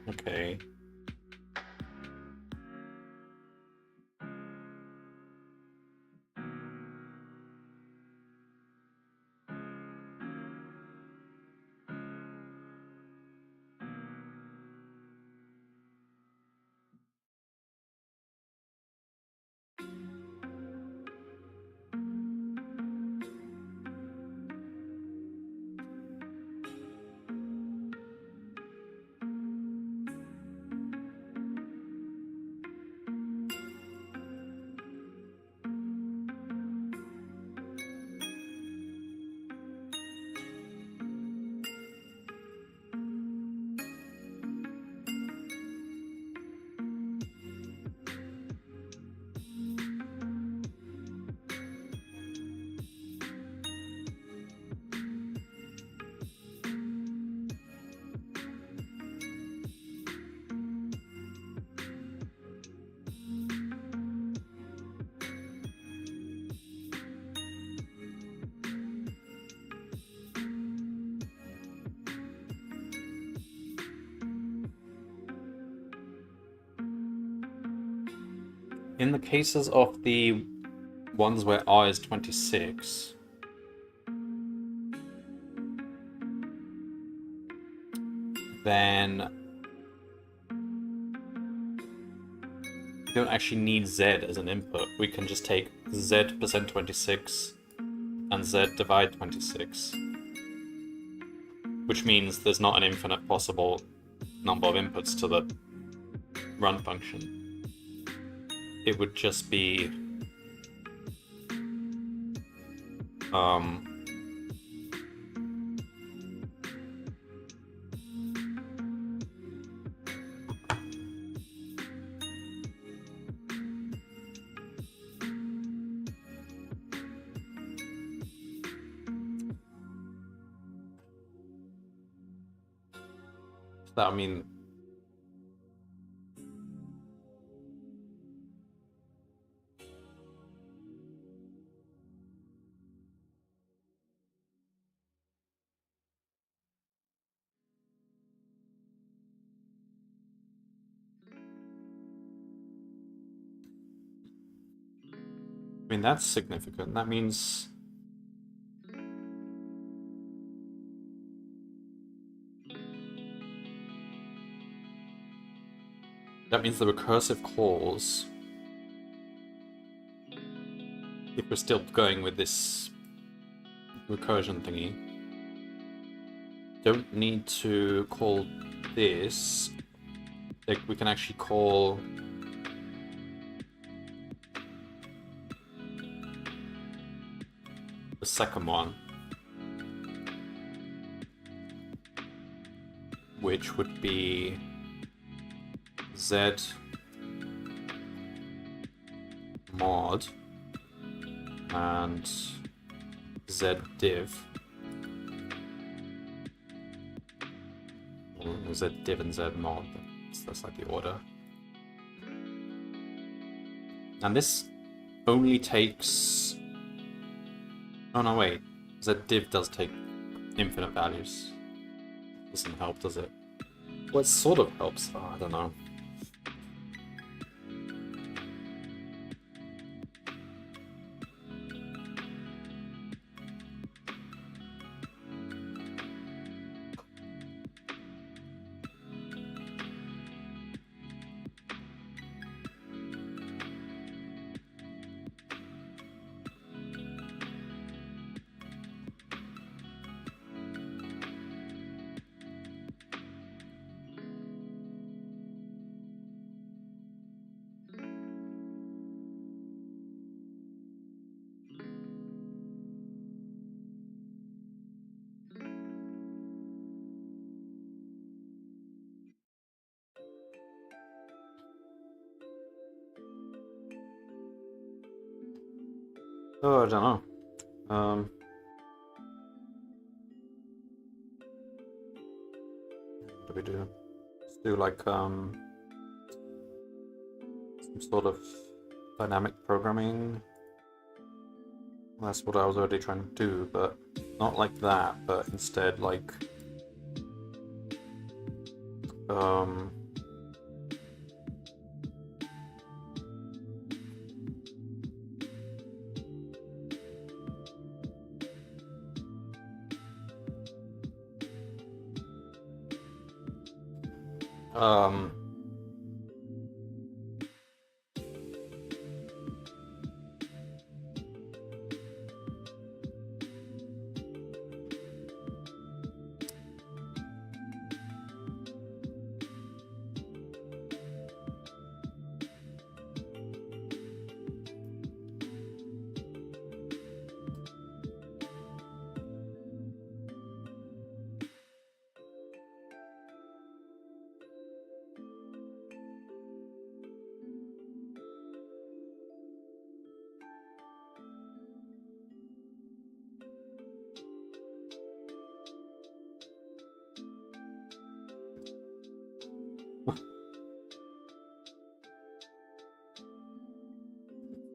Okay. In the cases of the ones where R is 26, then we don't actually need Z as an input. We can just take Z percent 26 and Z divide 26. Which means there's not an infinite possible number of inputs to the run function. It would just be that, I mean, that's significant. That means the recursive calls, if we're still going with this recursion thingy, don't need to call this. Like, we can actually call the second one, which would be Z mod and Z div. Or Z div and Z mod. That's like the order. And this only takes... Oh no, wait. Z div does take infinite values. Doesn't help, does it? Well, it sort of helps. Oh, I don't know. Oh, I don't know. What do we do? Let's do like some sort of dynamic programming. Well, that's what I was already trying to do, but not like that, but instead like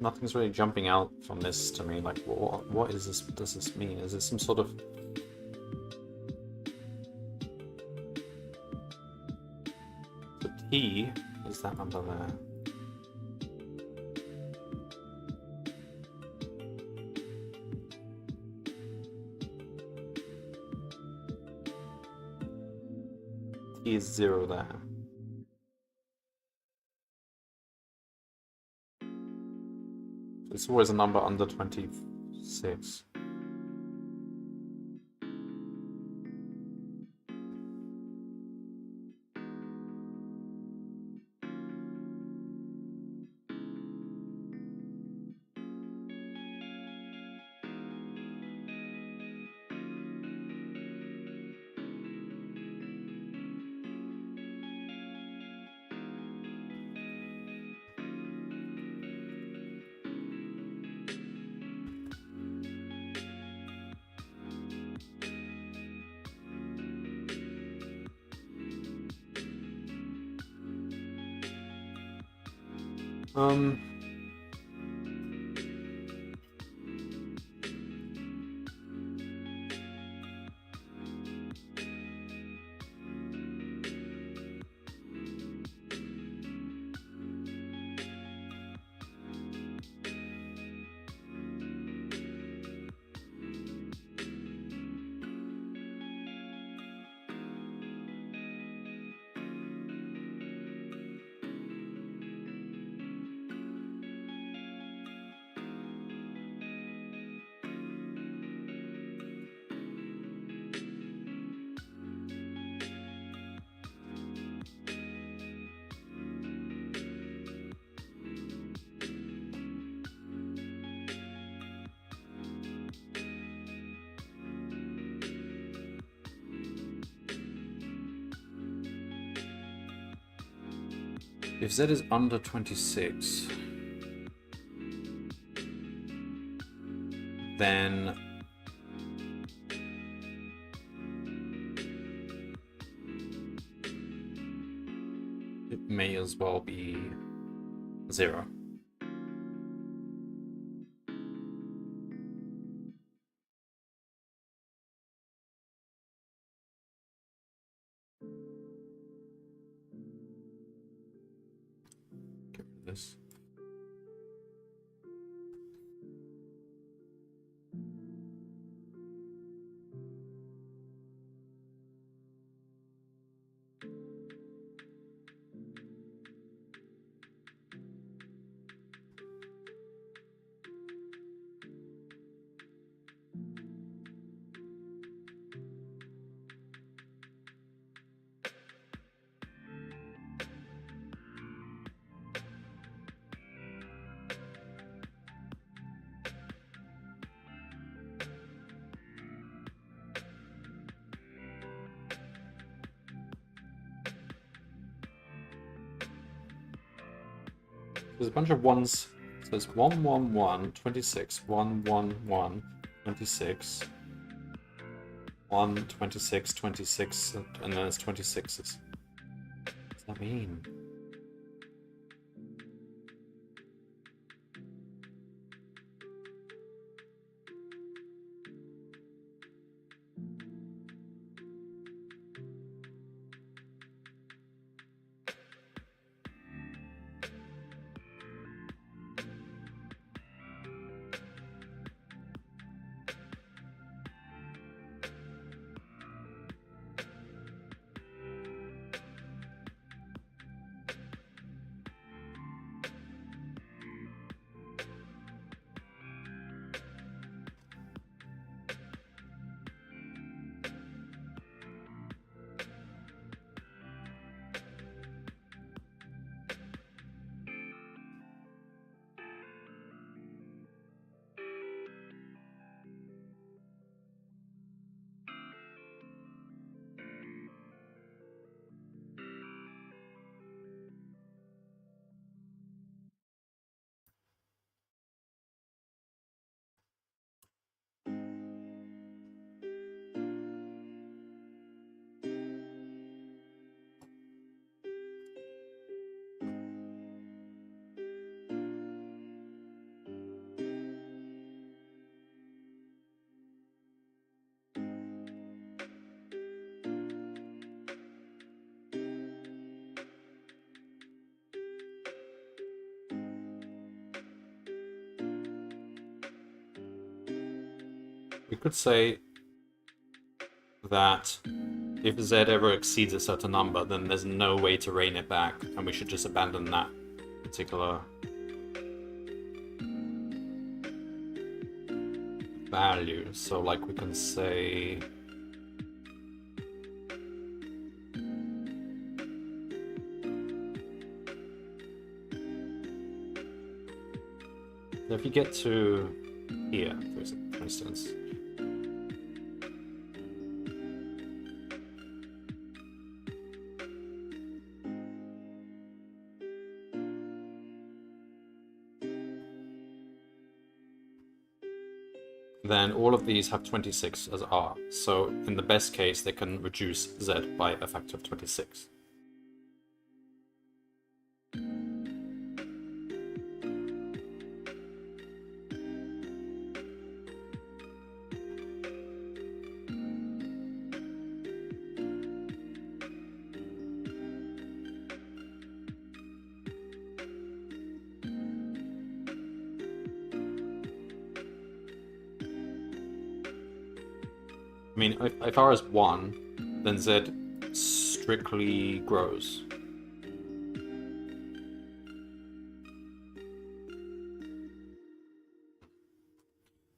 nothing's really jumping out from this to me. Like, what is this? Does this mean? Is it some sort of... The T is that number there. is 0 there. It's always a number under 26. If Z is under 26, then it may as well be 0. Get rid of this. There's a bunch of ones. So it's 1, 1, 1, 26, 1, 1, 1, 26, 1, 26, 26, and then it's 26s. What does that mean? We could say that if z ever exceeds a certain number, then there's no way to rein it back, and we should just abandon that particular value. So like we can say if you get to here, for instance, then all of these have 26 as R. So in the best case, they can reduce Z by a factor of 26. I mean, if R is 1, then Z strictly grows.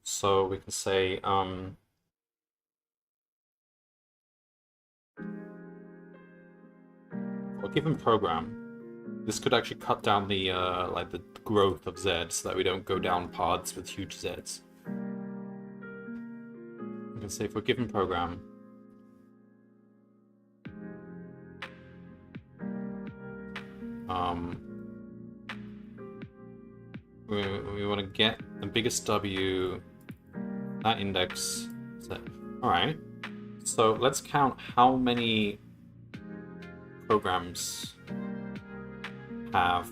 So we can say, for a given program, this could actually cut down the like the growth of Z, so that we don't go down paths with huge Zs. We can say for a given program, we want to get the biggest W, that index Z. Alright, so let's count how many programs have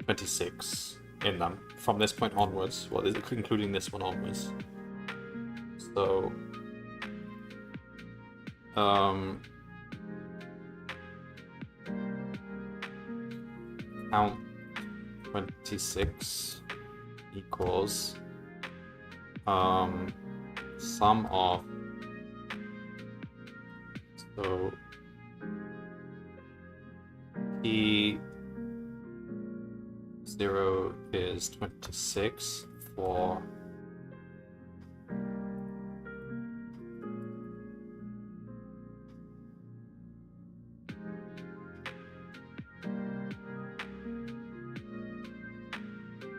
26 in them from this point onwards, well, including this one onwards. So, count 26 equals sum of, so P0 is 26 for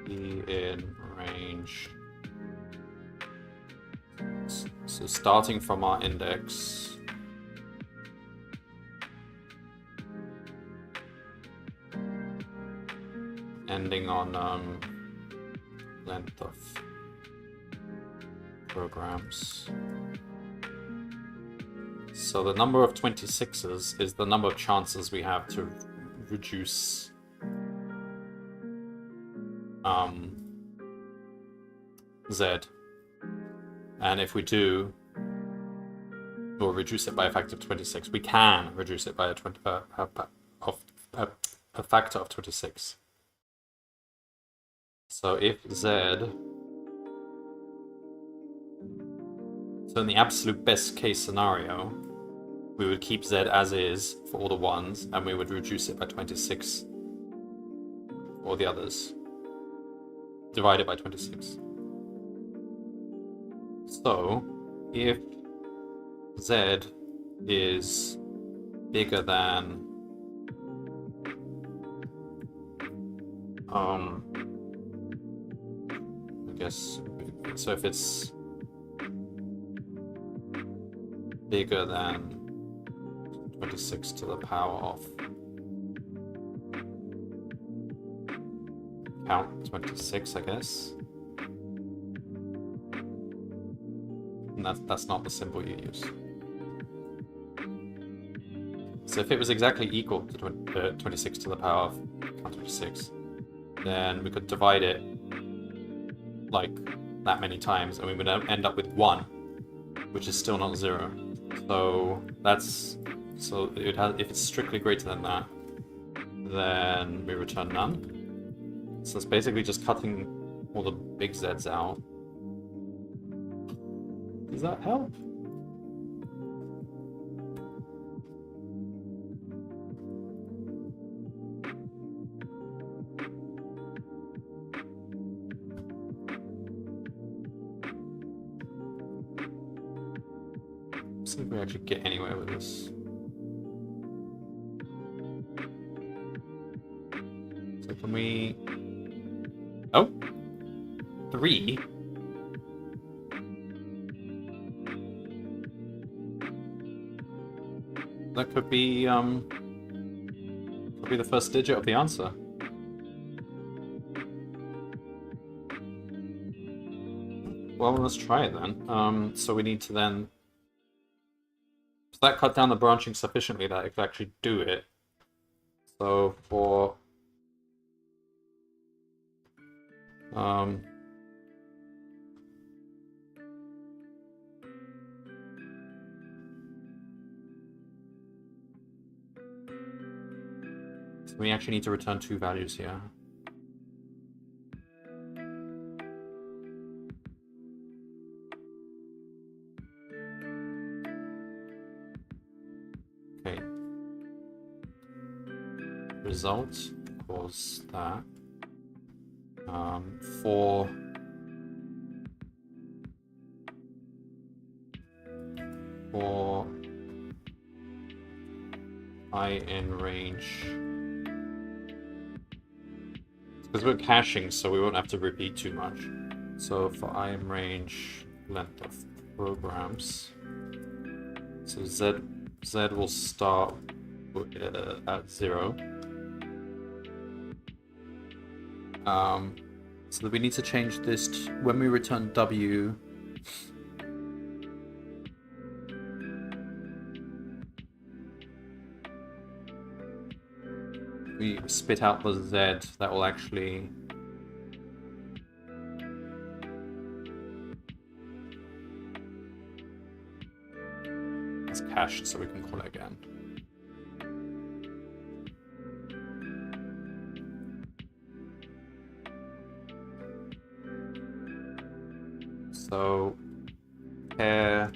in range. So starting from our index, ending on length of programs. So the number of 26s is the number of chances we have to reduce Z, and if we do, we'll reduce it by a factor of 26. We can reduce it by a factor of 26. So if Z, so in the absolute best case scenario, we would keep Z as is for all the ones, and we would reduce it by 26 for all the others, divided by 26. So, if Z is bigger than I guess, so if it's bigger than 26 to the power of count 26, I guess. And that's not the symbol you use. So if it was exactly equal to 26 to the power of count 26, then we could divide it like that many times, and we would end up with 1, which is still not 0. So that's, so it has, if it's strictly greater than that, then we return none. So it's basically just cutting all the big Z's out. Does that help? see if we actually get anywhere with this. So can we... Oh! 3? That could be the first digit of the answer. Well, let's try it then. So we need to then... Does that cut down the branching sufficiently that it could actually do it? So for... So we actually need to return 2 values here. Okay. Result equals that. For I in range, because we're caching, so we won't have to repeat too much. So for I in range length of programs, so z will start at 0. So we need to change this to, when we return W, we spit out the Z, that will actually it's cached, so we can call it again. So pair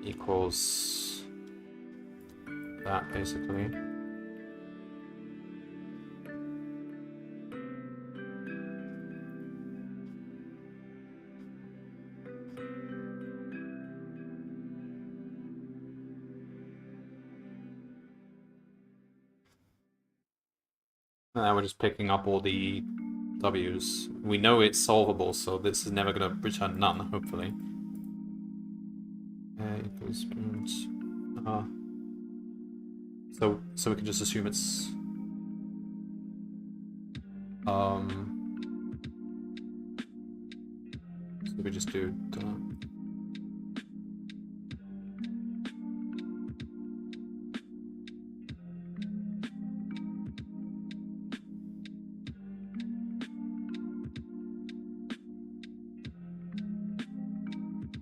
equals that, basically. And now we're just picking up all the W's. We know it's solvable, so this is never going to return none, hopefully. Equals so we can just assume it's so we just do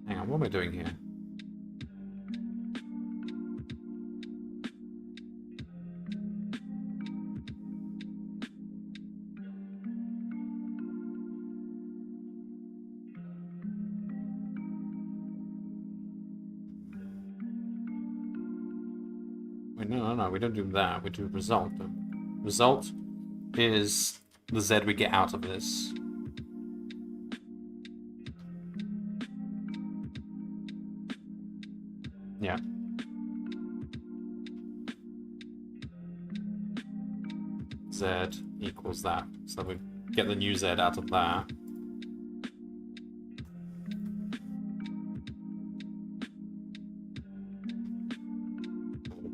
hang on, what am I doing here? Wait, no, we don't do that. We do result. The result is the Z we get out of this. Yeah. Z equals that. So we get the new Z out of that.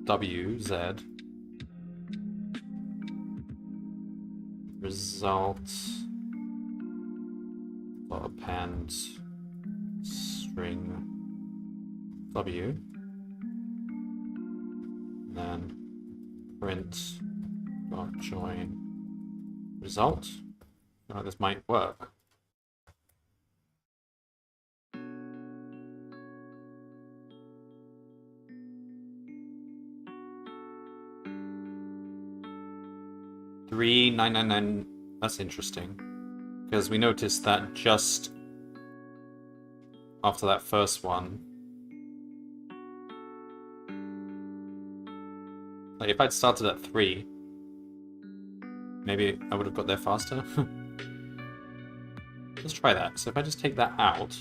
W, Z. Result. Append string W. And then print dot join result. Oh, this might work. Three 999. That's interesting, because we noticed that just after that first one, like if I'd started at 3, maybe I would have got there faster. Let's try that. So if I just take that out,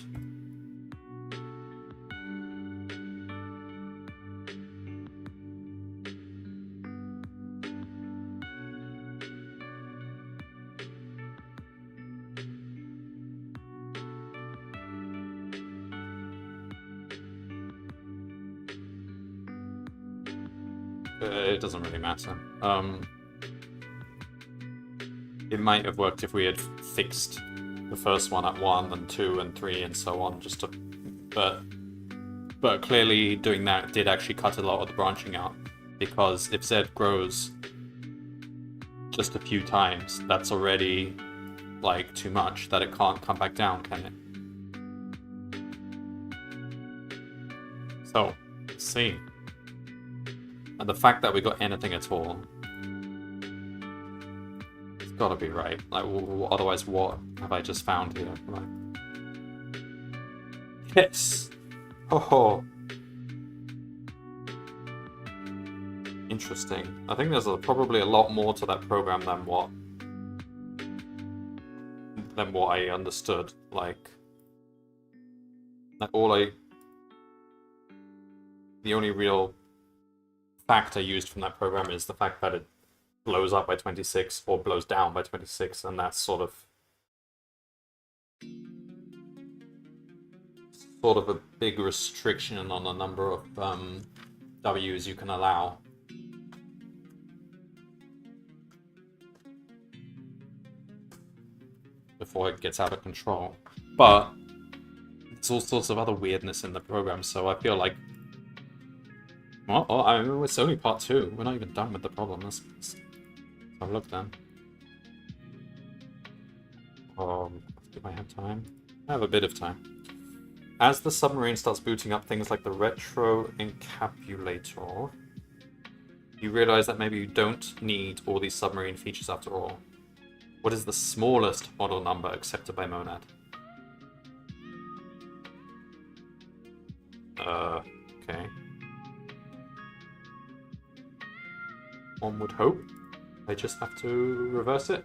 it doesn't really matter. It might have worked if we had fixed the first one at 1 and 2 and 3 and so on, just to... But clearly doing that did actually cut a lot of the branching out, because if Z grows just a few times, that's already, like, too much, that it can't come back down, can it? So, let's see. And the fact that we got anything at all, it's gotta be right. Like, otherwise what have I just found here? Like, yes! Oh, interesting. I think there's probably a lot more to that program than what I understood. Like the only real fact I used from that program is the fact that it blows up by 26 or blows down by 26, and that's sort of a big restriction on the number of W's you can allow. Before it gets out of control. But there's all sorts of other weirdness in the program, so I feel like... Well, I mean, it's only part 2. We're not even done with the problem. Let's have a look then. Do I have time? I have a bit of time. As the submarine starts booting up things like the retro encapsulator, you realize that maybe you don't need all these submarine features after all. What is the smallest model number accepted by Monad? Okay. One would hope. I just have to reverse it.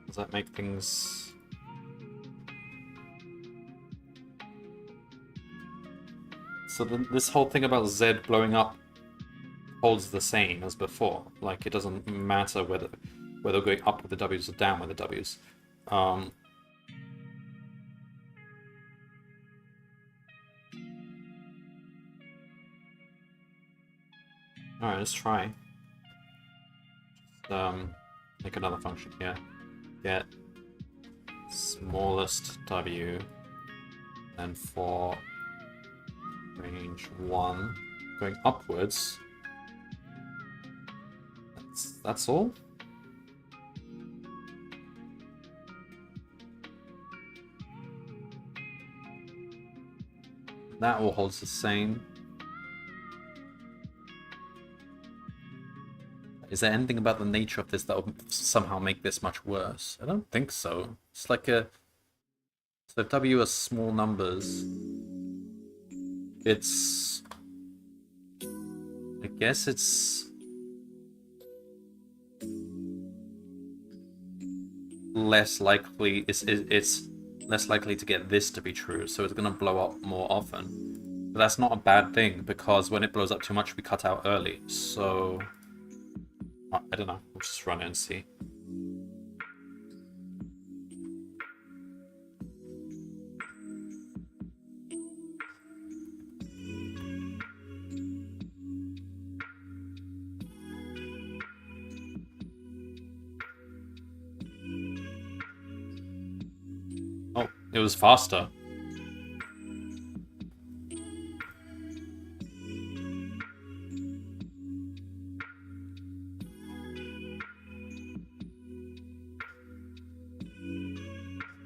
Does that make things... So this whole thing about Z blowing up holds the same as before. Like, it doesn't matter whether going up with the W's or down with the W's. Alright, let's try. Make another function here. Get smallest W, and for range 1 going upwards. That's all? That all holds the same. Is there anything about the nature of this that will somehow make this much worse? I don't think so. It's like a... So if W are small numbers, it's... I guess it's... less likely... It's less likely to get this to be true, so it's going to blow up more often. But that's not a bad thing, because when it blows up too much, we cut out early, so... I don't know, we'll just run it and see. Oh, it was faster.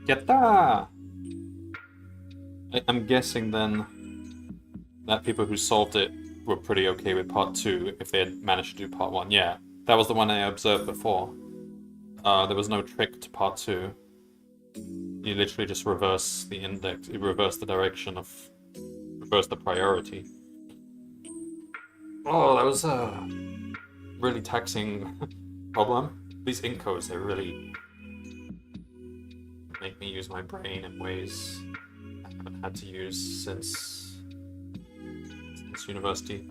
Yatta! I'm guessing then that people who solved it were pretty okay with part 2 if they had managed to do part 1. Yeah, that was the one I observed before. There was no trick to part 2. You literally just reverse the index, you reverse the direction of... reverse the priority. Oh, that was a really taxing problem. These encodes, they really make me use my brain in ways I haven't had to use since university.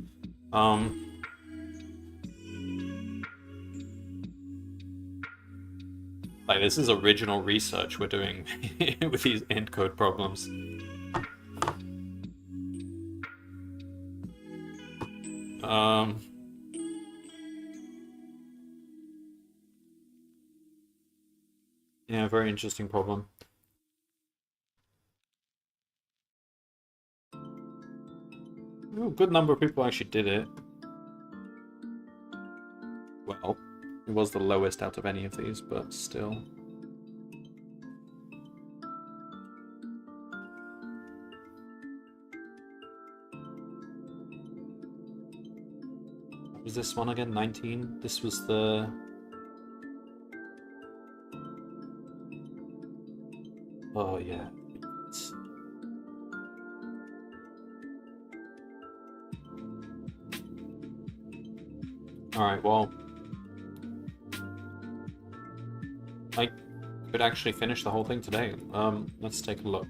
Like, this is original research we're doing with these encode problems. Yeah, very interesting problem. Oh, a good number of people actually did it. Well, it was the lowest out of any of these, but still. What was this one again? 19? This was the... Oh, yeah. Alright, well... I could actually finish the whole thing today. Let's take a look.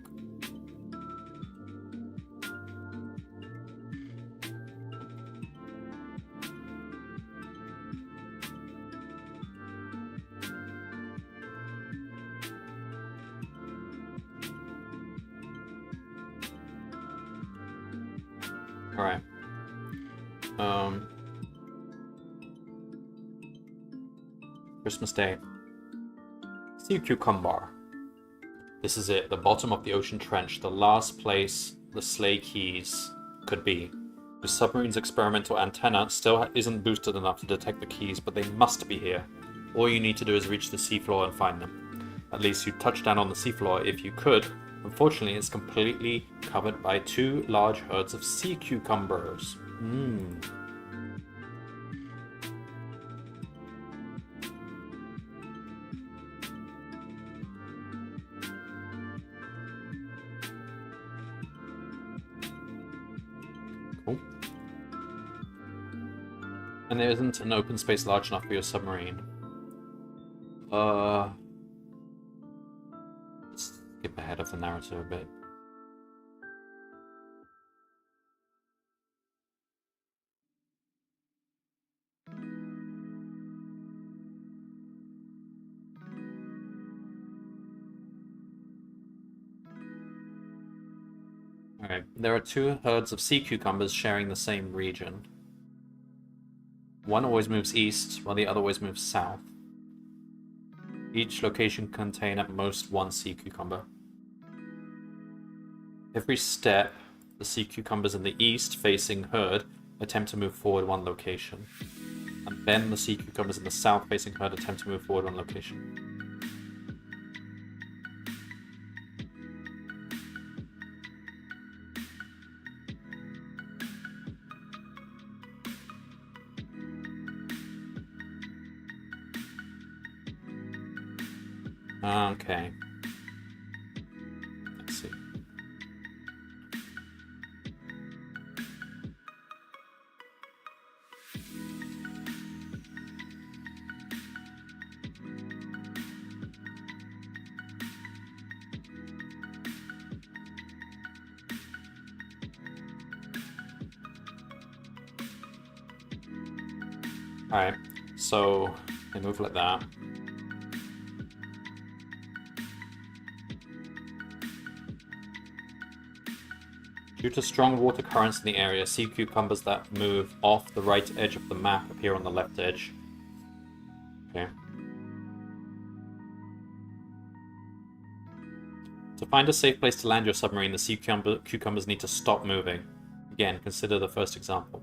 Alright. Christmas Day. Sea Cucumber. This is it, the bottom of the ocean trench, the last place the Slay Keys could be. The submarine's experimental antenna still isn't boosted enough to detect the keys, but they must be here. All you need to do is reach the seafloor and find them. At least you'd touch down on the seafloor if you could. Unfortunately, it's completely covered by 2 large herds of sea cucumbers. Cool. And there isn't an open space large enough for your submarine. Let's skip ahead of the narrative a bit. Alright, there are 2 herds of sea cucumbers sharing the same region. One always moves east, while the other always moves south. Each location contain at most 1 sea cucumber. Every step, the sea cucumbers in the east-facing herd attempt to move forward 1 location. And then the sea cucumbers in the south-facing herd attempt to move forward 1 location. Okay. Let's see. Alright, so they move like that. Due to strong water currents in the area, sea cucumbers that move off the right edge of the map appear on the left edge. Okay. To find a safe place to land your submarine, the sea cucumbers need to stop moving. Again, consider the first example.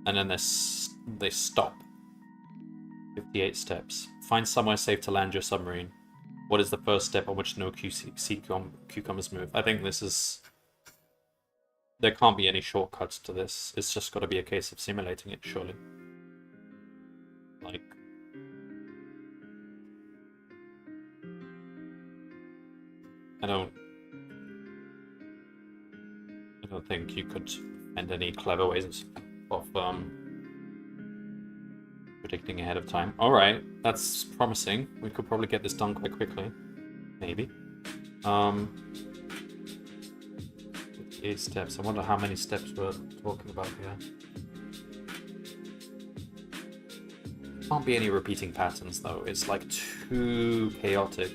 And then they stop. 58 steps. Find somewhere safe to land your submarine. What is the first step on which no sea cucumbers move? I think this is... There can't be any shortcuts to this. It's just got to be a case of simulating it, surely. Like... I don't think you could find any clever ways of predicting ahead of time. Alright, that's promising. We could probably get this done quite quickly. Maybe. 8 steps. I wonder how many steps we're talking about here. Can't be any repeating patterns though. It's like too chaotic.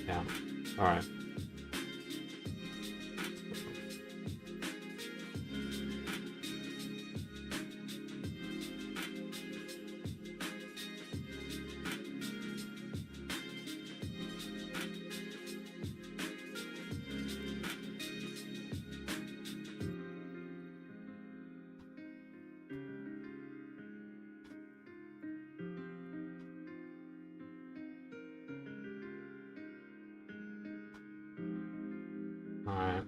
Yeah. Alright. Alright.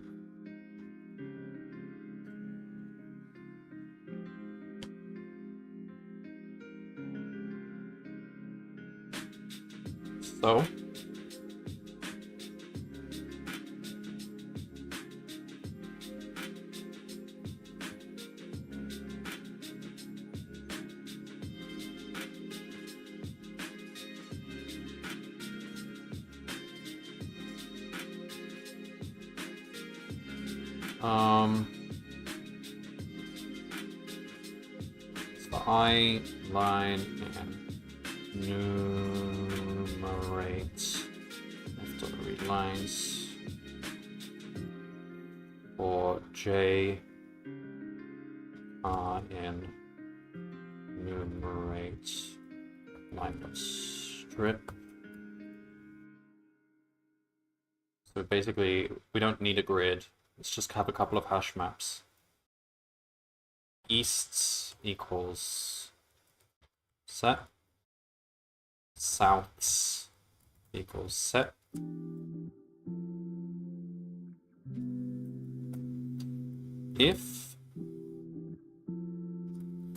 So so I line and numerate after the read lines for J in numerate line strip. So basically, we don't need a grid. Let's just have a couple of hash maps. Easts equals set. Souths equals set. If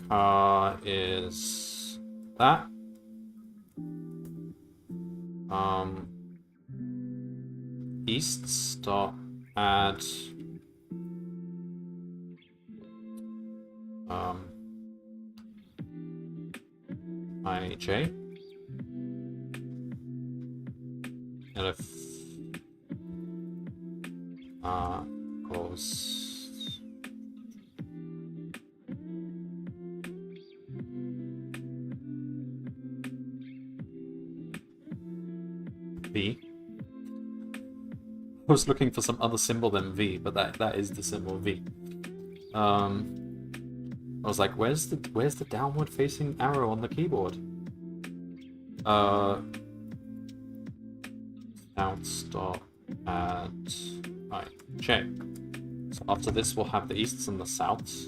car is that, easts dot add ij, and if equals v. I was looking for some other symbol than v, but that is the symbol v. I was like, where's the downward facing arrow on the keyboard? Outs dot add j. So after this we'll have the easts and the souths.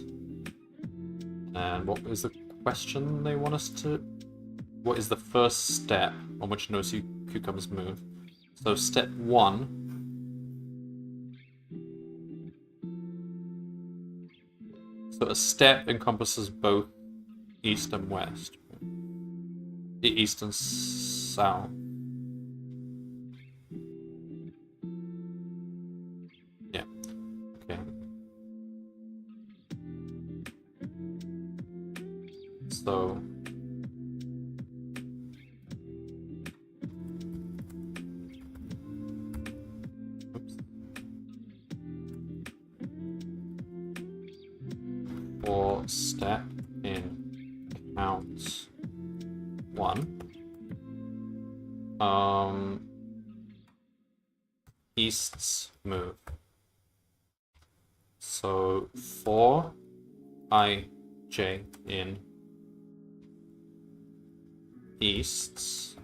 And what is the question they want us to? What is the first step on which no cucumbers move? So step 1. So a step encompasses both east and west. East and south. Yeah. Okay. So for step in count 1, easts move. So for ij in easts,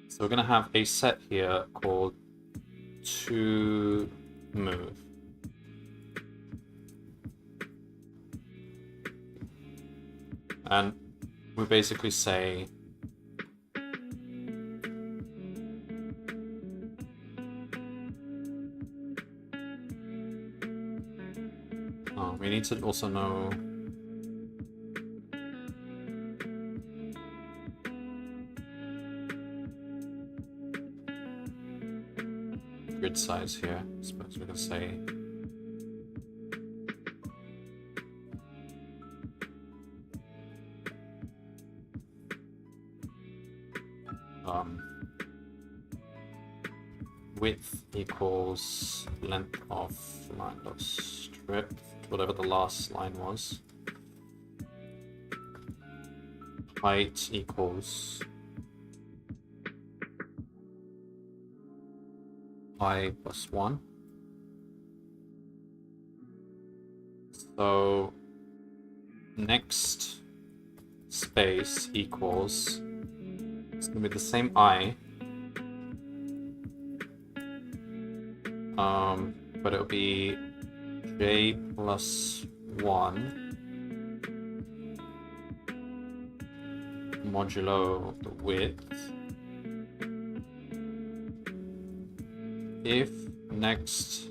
so we're going to have a set here called to move. And we basically say we need to also know grid size here. I suppose we can say width equals length of line dot strip, whatever the last line was. Height equals I plus 1. So next space equals, it's going to be the same I, but it'll be j plus 1 modulo the width if next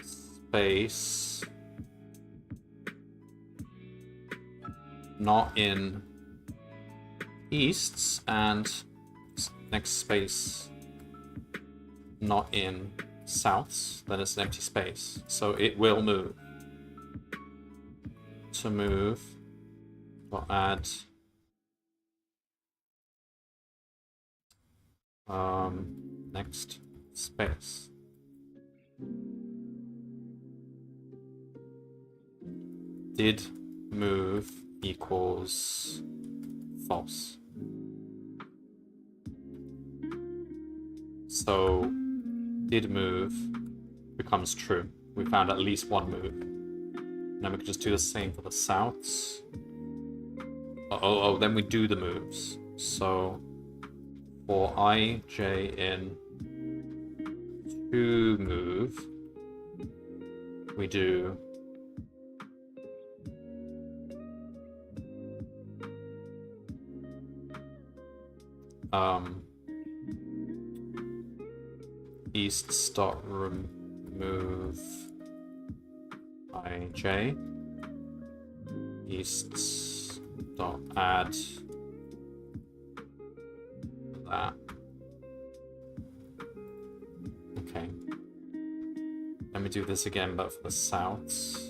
space not in easts, and next space not in souths, then it's an empty space. So it will move. To move, we'll add next space. Did move equals false. So did move becomes true. We found at least one move. And then we can just do the same for the souths. Oh, then we do the moves. So for I, J in to move, we do east dot remove IJ, east dot add that. Okay. Let me do this again, but for the souths.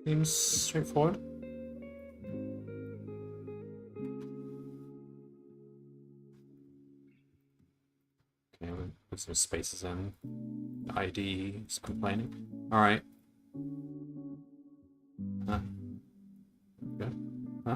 Seems straightforward. Okay, we'll put some spaces in. The ID is complaining. Alright. Huh. Good. Huh?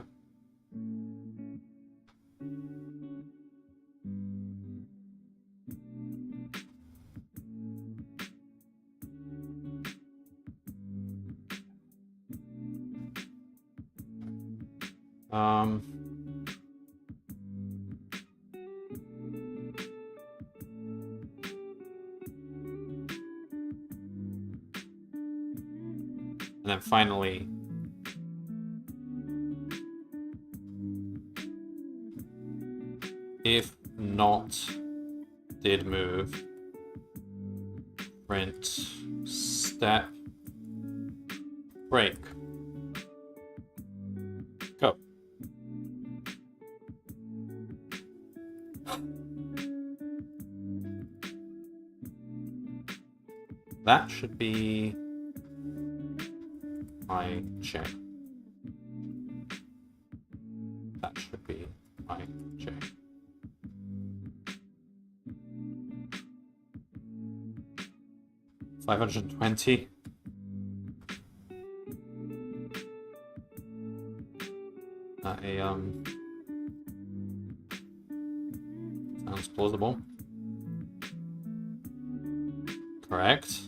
And then finally, if not did move, print step break. Go. That should be my J. That should be my J. $520. Sounds plausible. Correct.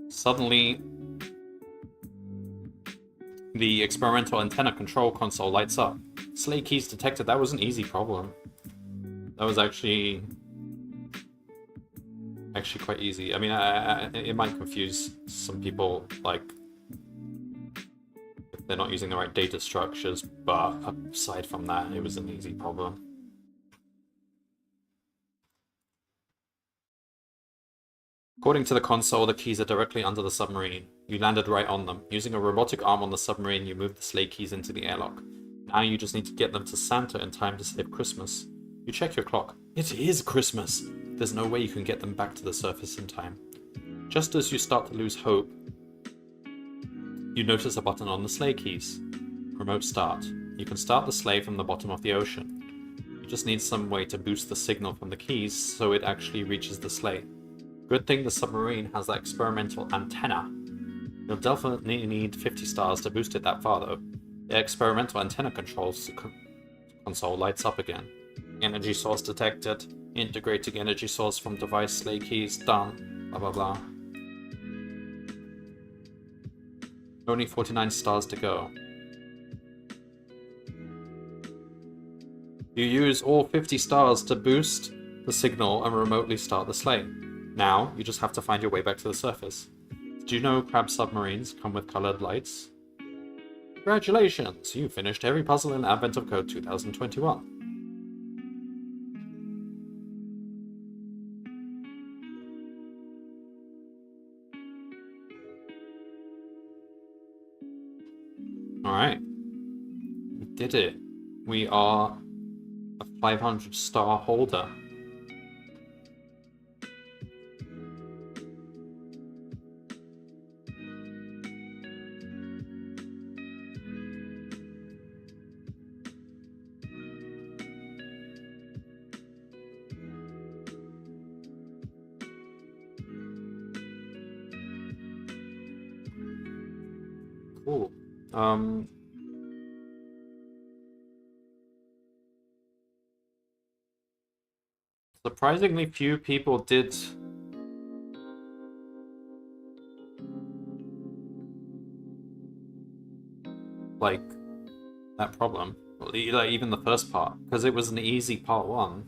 Suddenly, the experimental antenna control console lights up. Slay keys detected. That was an easy problem. That was actually quite easy. I mean, it might confuse some people, like, if they're not using the right data structures, but aside from that, it was an easy problem. According to the console, the keys are directly under the submarine. You landed right on them. Using a robotic arm on the submarine, you moved the Slay keys into the airlock. Now you just need to get them to Santa in time to save Christmas. You check your clock. It is Christmas! There's no way you can get them back to the surface in time. just as you start to lose hope, you notice a button on the sleigh keys. Remote start. You can start the sleigh from the bottom of the ocean. You just need some way to boost the signal from the keys so it actually reaches the sleigh. Good thing the submarine has that experimental antenna. You'll definitely need 50 stars to boost it that far though. The experimental antenna console lights up again. Energy source detected. Integrating energy source from device sleigh keys. Done. Blah blah blah. Only 49 stars to go. You use all 50 stars to boost the signal and remotely start the sleigh. Now, you just have to find your way back to the surface. Do you know crab submarines come with colored lights? Congratulations! You finished every puzzle in Advent of Code 2021. Alright. We did it. We are a 500 star holder. Cool. Surprisingly few people did like that problem. Like even the first part, because it was an easy part 1.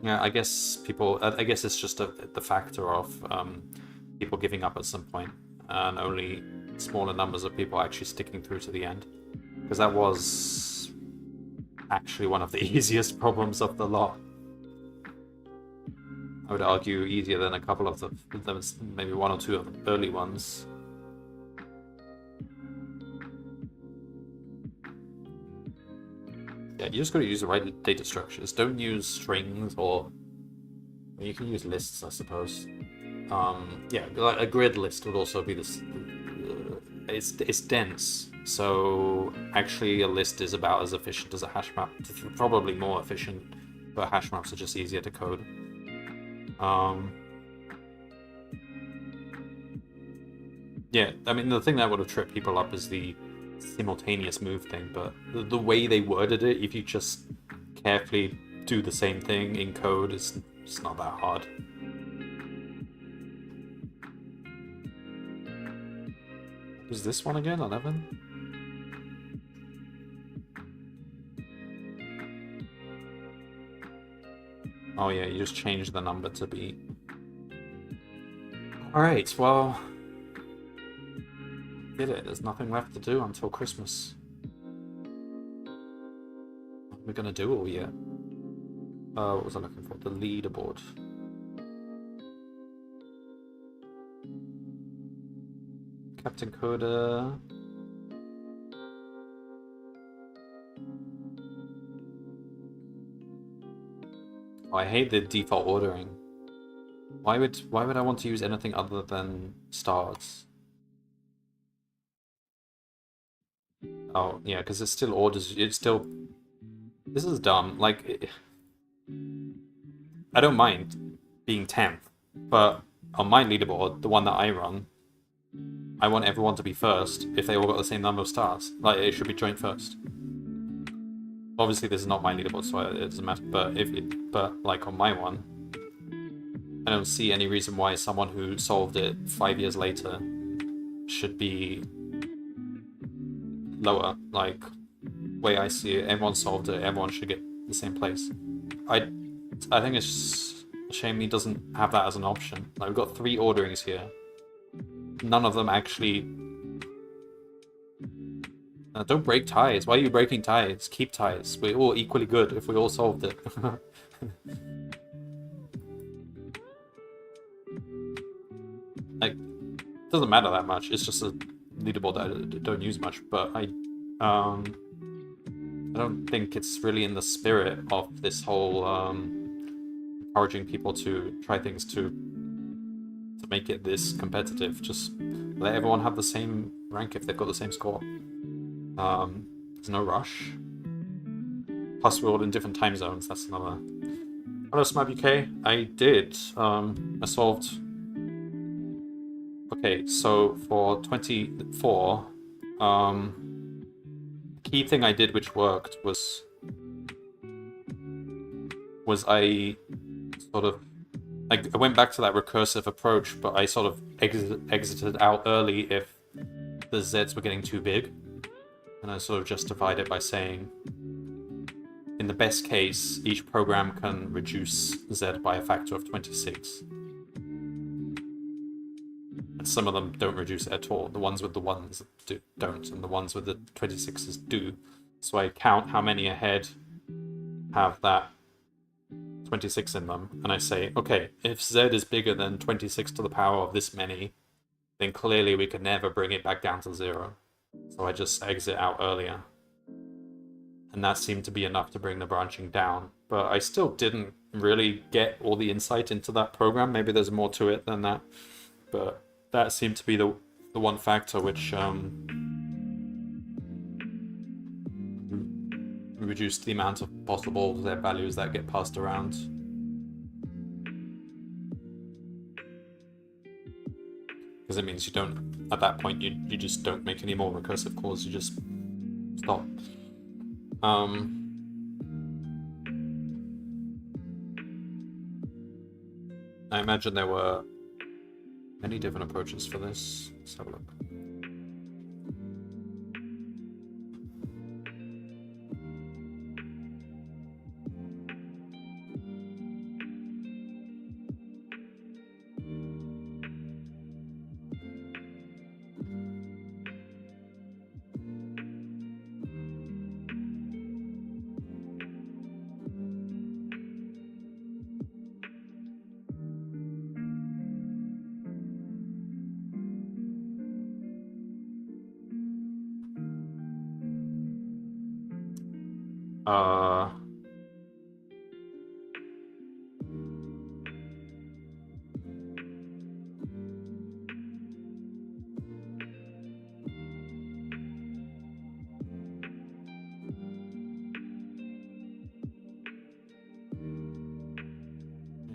Yeah, I guess it's just the factor of people giving up at some point, and only smaller numbers of people actually sticking through to the end. Because that was actually one of the easiest problems of the lot. I would argue easier than a couple of maybe 1 or 2 of the early ones. Yeah, you just gotta use the right data structures. Don't use strings or... You can use lists, I suppose. Yeah, like a grid list would also be this... It's dense, so actually a list is about as efficient as a hash map. It's probably more efficient, but hash maps are just easier to code. Yeah, I mean, the thing that would have tripped people up is the simultaneous move thing, but the way they worded it, if you just carefully do the same thing in code, it's not that hard. Who's this one again? 11? Oh yeah, you just changed the number to be... Alright, well... Did it. There's nothing left to do until Christmas. What are we gonna do all year? What was I looking for? The leaderboard. Captain Coda. Oh, I hate the default ordering. Why would I want to use anything other than stars? Oh, yeah, because it still orders... It's still... This is dumb. Like... I don't mind being 10th, but on my leaderboard, the one that I run, I want everyone to be first if they all got the same number of stars. Like, it should be joint first. Obviously, this is not my leaderboard, so it doesn't matter. But like on my one, I don't see any reason why someone who solved it 5 years later should be lower. Like, way I see it, everyone solved it. Everyone should get the same place. I think it's just a shame he doesn't have that as an option. Like, we've got 3 orderings here. None of them actually... don't break ties. Why are you breaking ties? Keep ties. We're all equally good if we all solved it. Like, it doesn't matter that much. It's just a leaderboard that I don't use much. But I don't think it's really in the spirit of this whole encouraging people to try things to make it this competitive. Just let everyone have the same rank if they've got the same score. There's no rush. Plus, we're all in different time zones. That's another. Hello, Smab UK. I did. I solved. Okay, so for 24, key thing I did which worked was I sort of I went back to that recursive approach, but I sort of exited out early if the Zs were getting too big, and I sort of justified it by saying, in the best case, each program can reduce Z by a factor of 26. And some of them don't reduce it at all. The ones with the ones don't, and the ones with the 26s do. So I count how many ahead have that 26 in them, and I say, okay, if Z is bigger than 26 to the power of this many, then clearly we could never bring it back down to 0. So I just exit out earlier. And that seemed to be enough to bring the branching down. But I still didn't really get all the insight into that program. Maybe there's more to it than that. But that seemed to be the one factor which reduced the amount of possible Z values that get passed around. Because it means you don't, at that point, you just don't make any more recursive calls, you just stop. I imagine there were many different approaches for this. Let's have a look.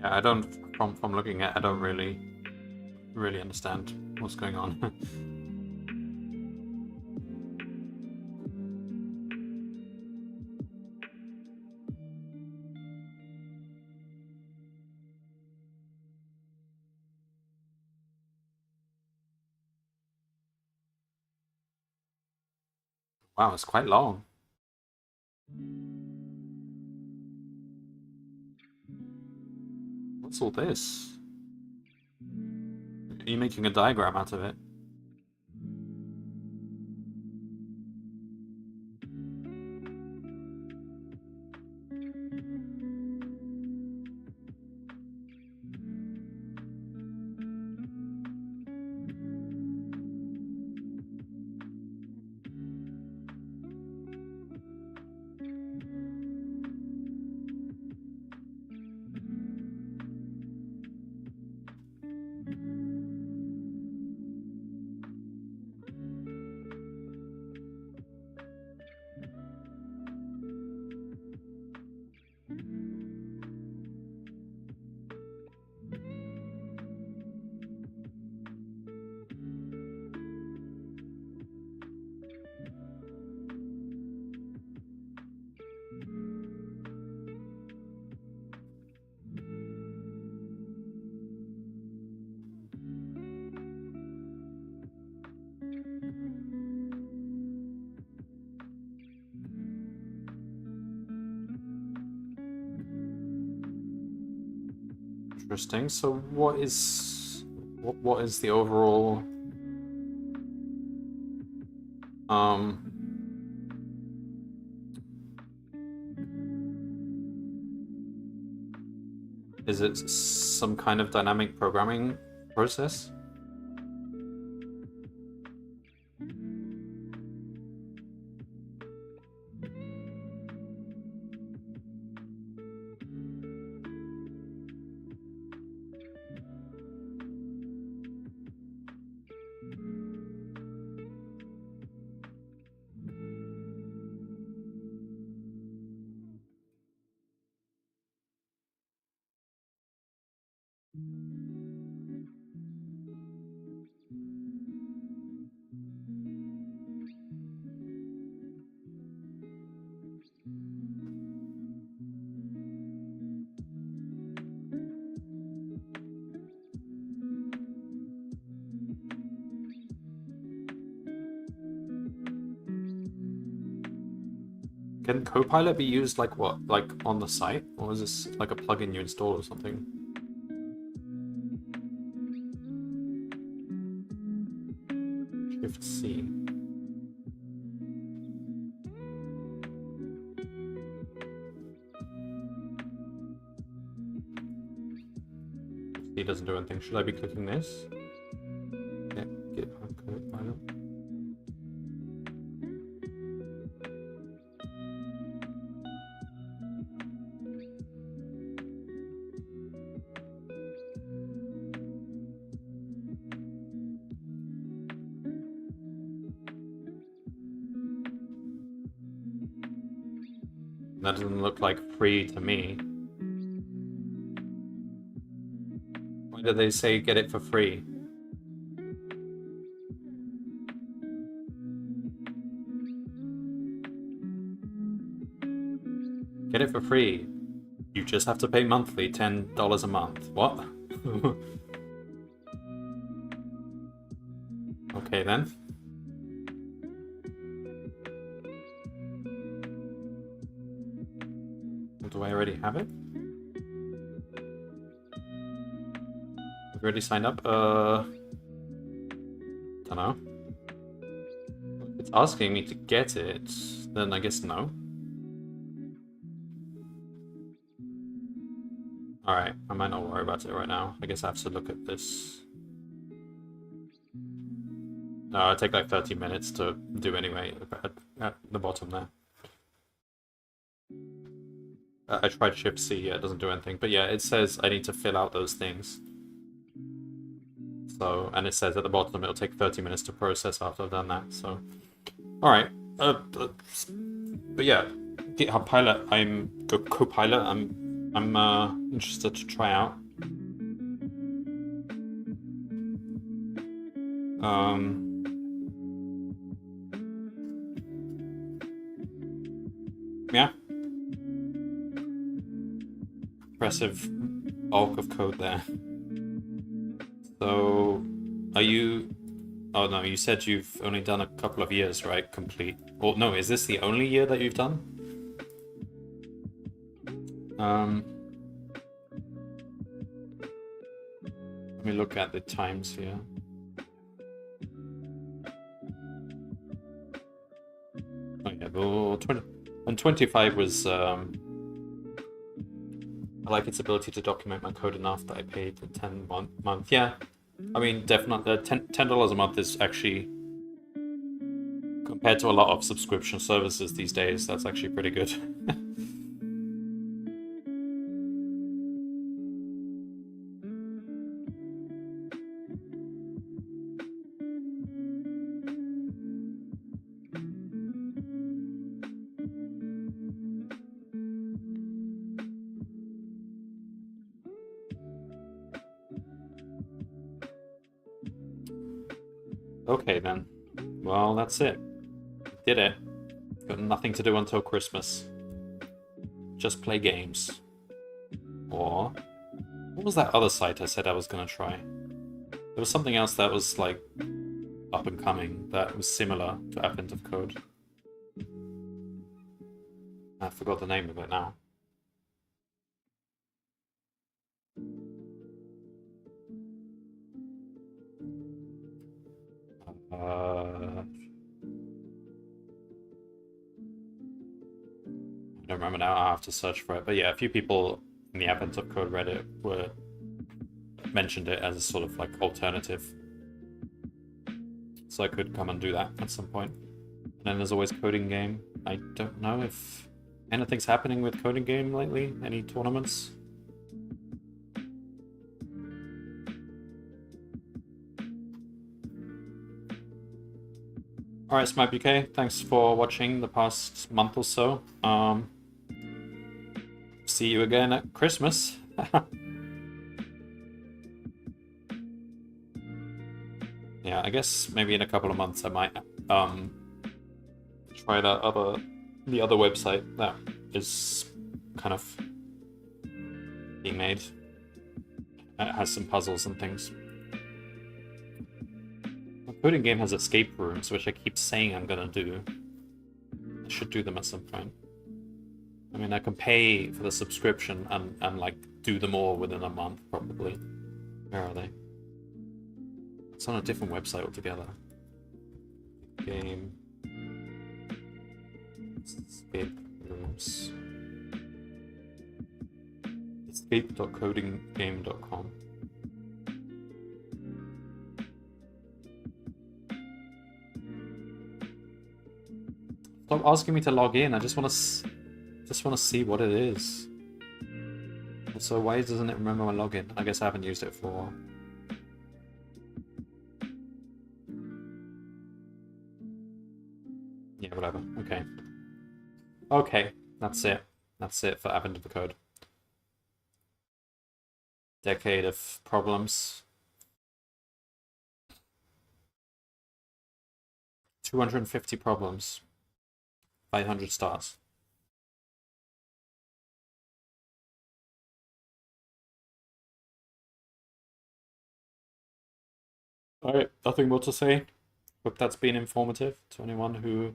Yeah, I don't. From looking at, I don't really understand what's going on. Wow, it's quite long. What's all this? Are you making a diagram out of it? Interesting. So what is the overall is it some kind of dynamic programming process? Can Copilot be used like what? Like on the site? Or is this like a plugin you install or something? Shift C. C doesn't do anything. Should I be clicking this? Yeah, GitHub Copilot. That doesn't look like free to me. Why did they say get it for free? Get it for free. You just have to pay monthly, $10 a month. What? Okay then. Do I already have it? I've already signed up. Dunno. If it's asking me to get it, then I guess no. Alright, I might not worry about it right now. I guess I have to look at this. No, it'll take like 30 minutes to do anyway at the bottom there. I tried Shift C, yeah, it doesn't do anything. But yeah, it says I need to fill out those things. So, and it says at the bottom it'll take 30 minutes to process after I've done that, so. Alright. But yeah, GitHub Pilot, Copilot, I'm interested to try out. Yeah. Impressive bulk of code there. So, are you... Oh no, you said you've only done a couple of years, right? Complete. Well, no, is this the only year that you've done? Let me look at the times here. Oh yeah, well, 20... And 25 was... I like its ability to document my code enough that I paid the 10 month. Yeah, I mean, definitely $10 a month is actually, compared to a lot of subscription services these days, that's actually pretty good. Okay then. Well, that's it. Did it. Got nothing to do until Christmas. Just play games. Or... what was that other site I said I was gonna try? There was something else that was, like, up and coming that was similar to Advent of Code. I forgot the name of it now. I don't remember now, I'll have to search for it. But yeah, a few people in the Advent of Code Reddit mentioned it as a sort of like alternative. So I could come and do that at some point. And then there's always Coding Game. I don't know if anything's happening with Coding Game lately. Any tournaments? Alright, SmiteBK, thanks for watching the past month or so. See you again at Christmas. Yeah, I guess maybe in a couple of months I might try the other website that is kind of being made. It has some puzzles and things. Coding Game has escape rooms, which I keep saying I'm gonna do. I should do them at some point. I mean, I can pay for the subscription and like do them all within a month, probably. Where are they? It's on a different website altogether. Game. Escape rooms. Escape.codinggame.com. Stop asking me to log in. I just want to see what it is. Also, why doesn't it remember my login? I guess I haven't used it for a while. Yeah, whatever. Okay. Okay, that's it. That's it for Advent of the Code. Decade of problems. 250 problems. 500 stars. Alright, nothing more to say. Hope that's been informative to anyone who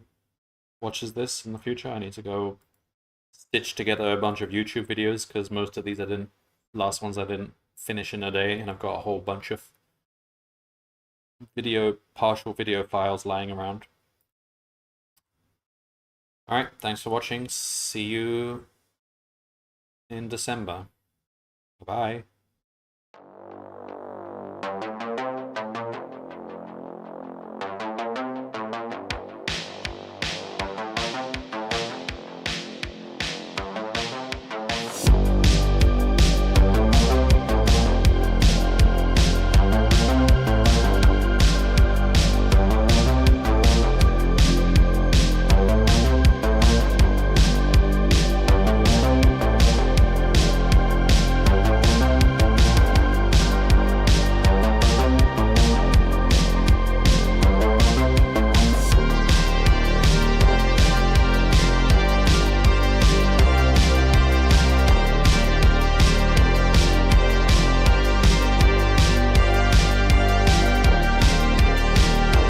watches this in the future. I need to go stitch together a bunch of YouTube videos because most of these last ones I didn't finish in a day, and I've got a whole bunch of partial video files lying around. Alright, thanks for watching. See you in December. Bye-bye.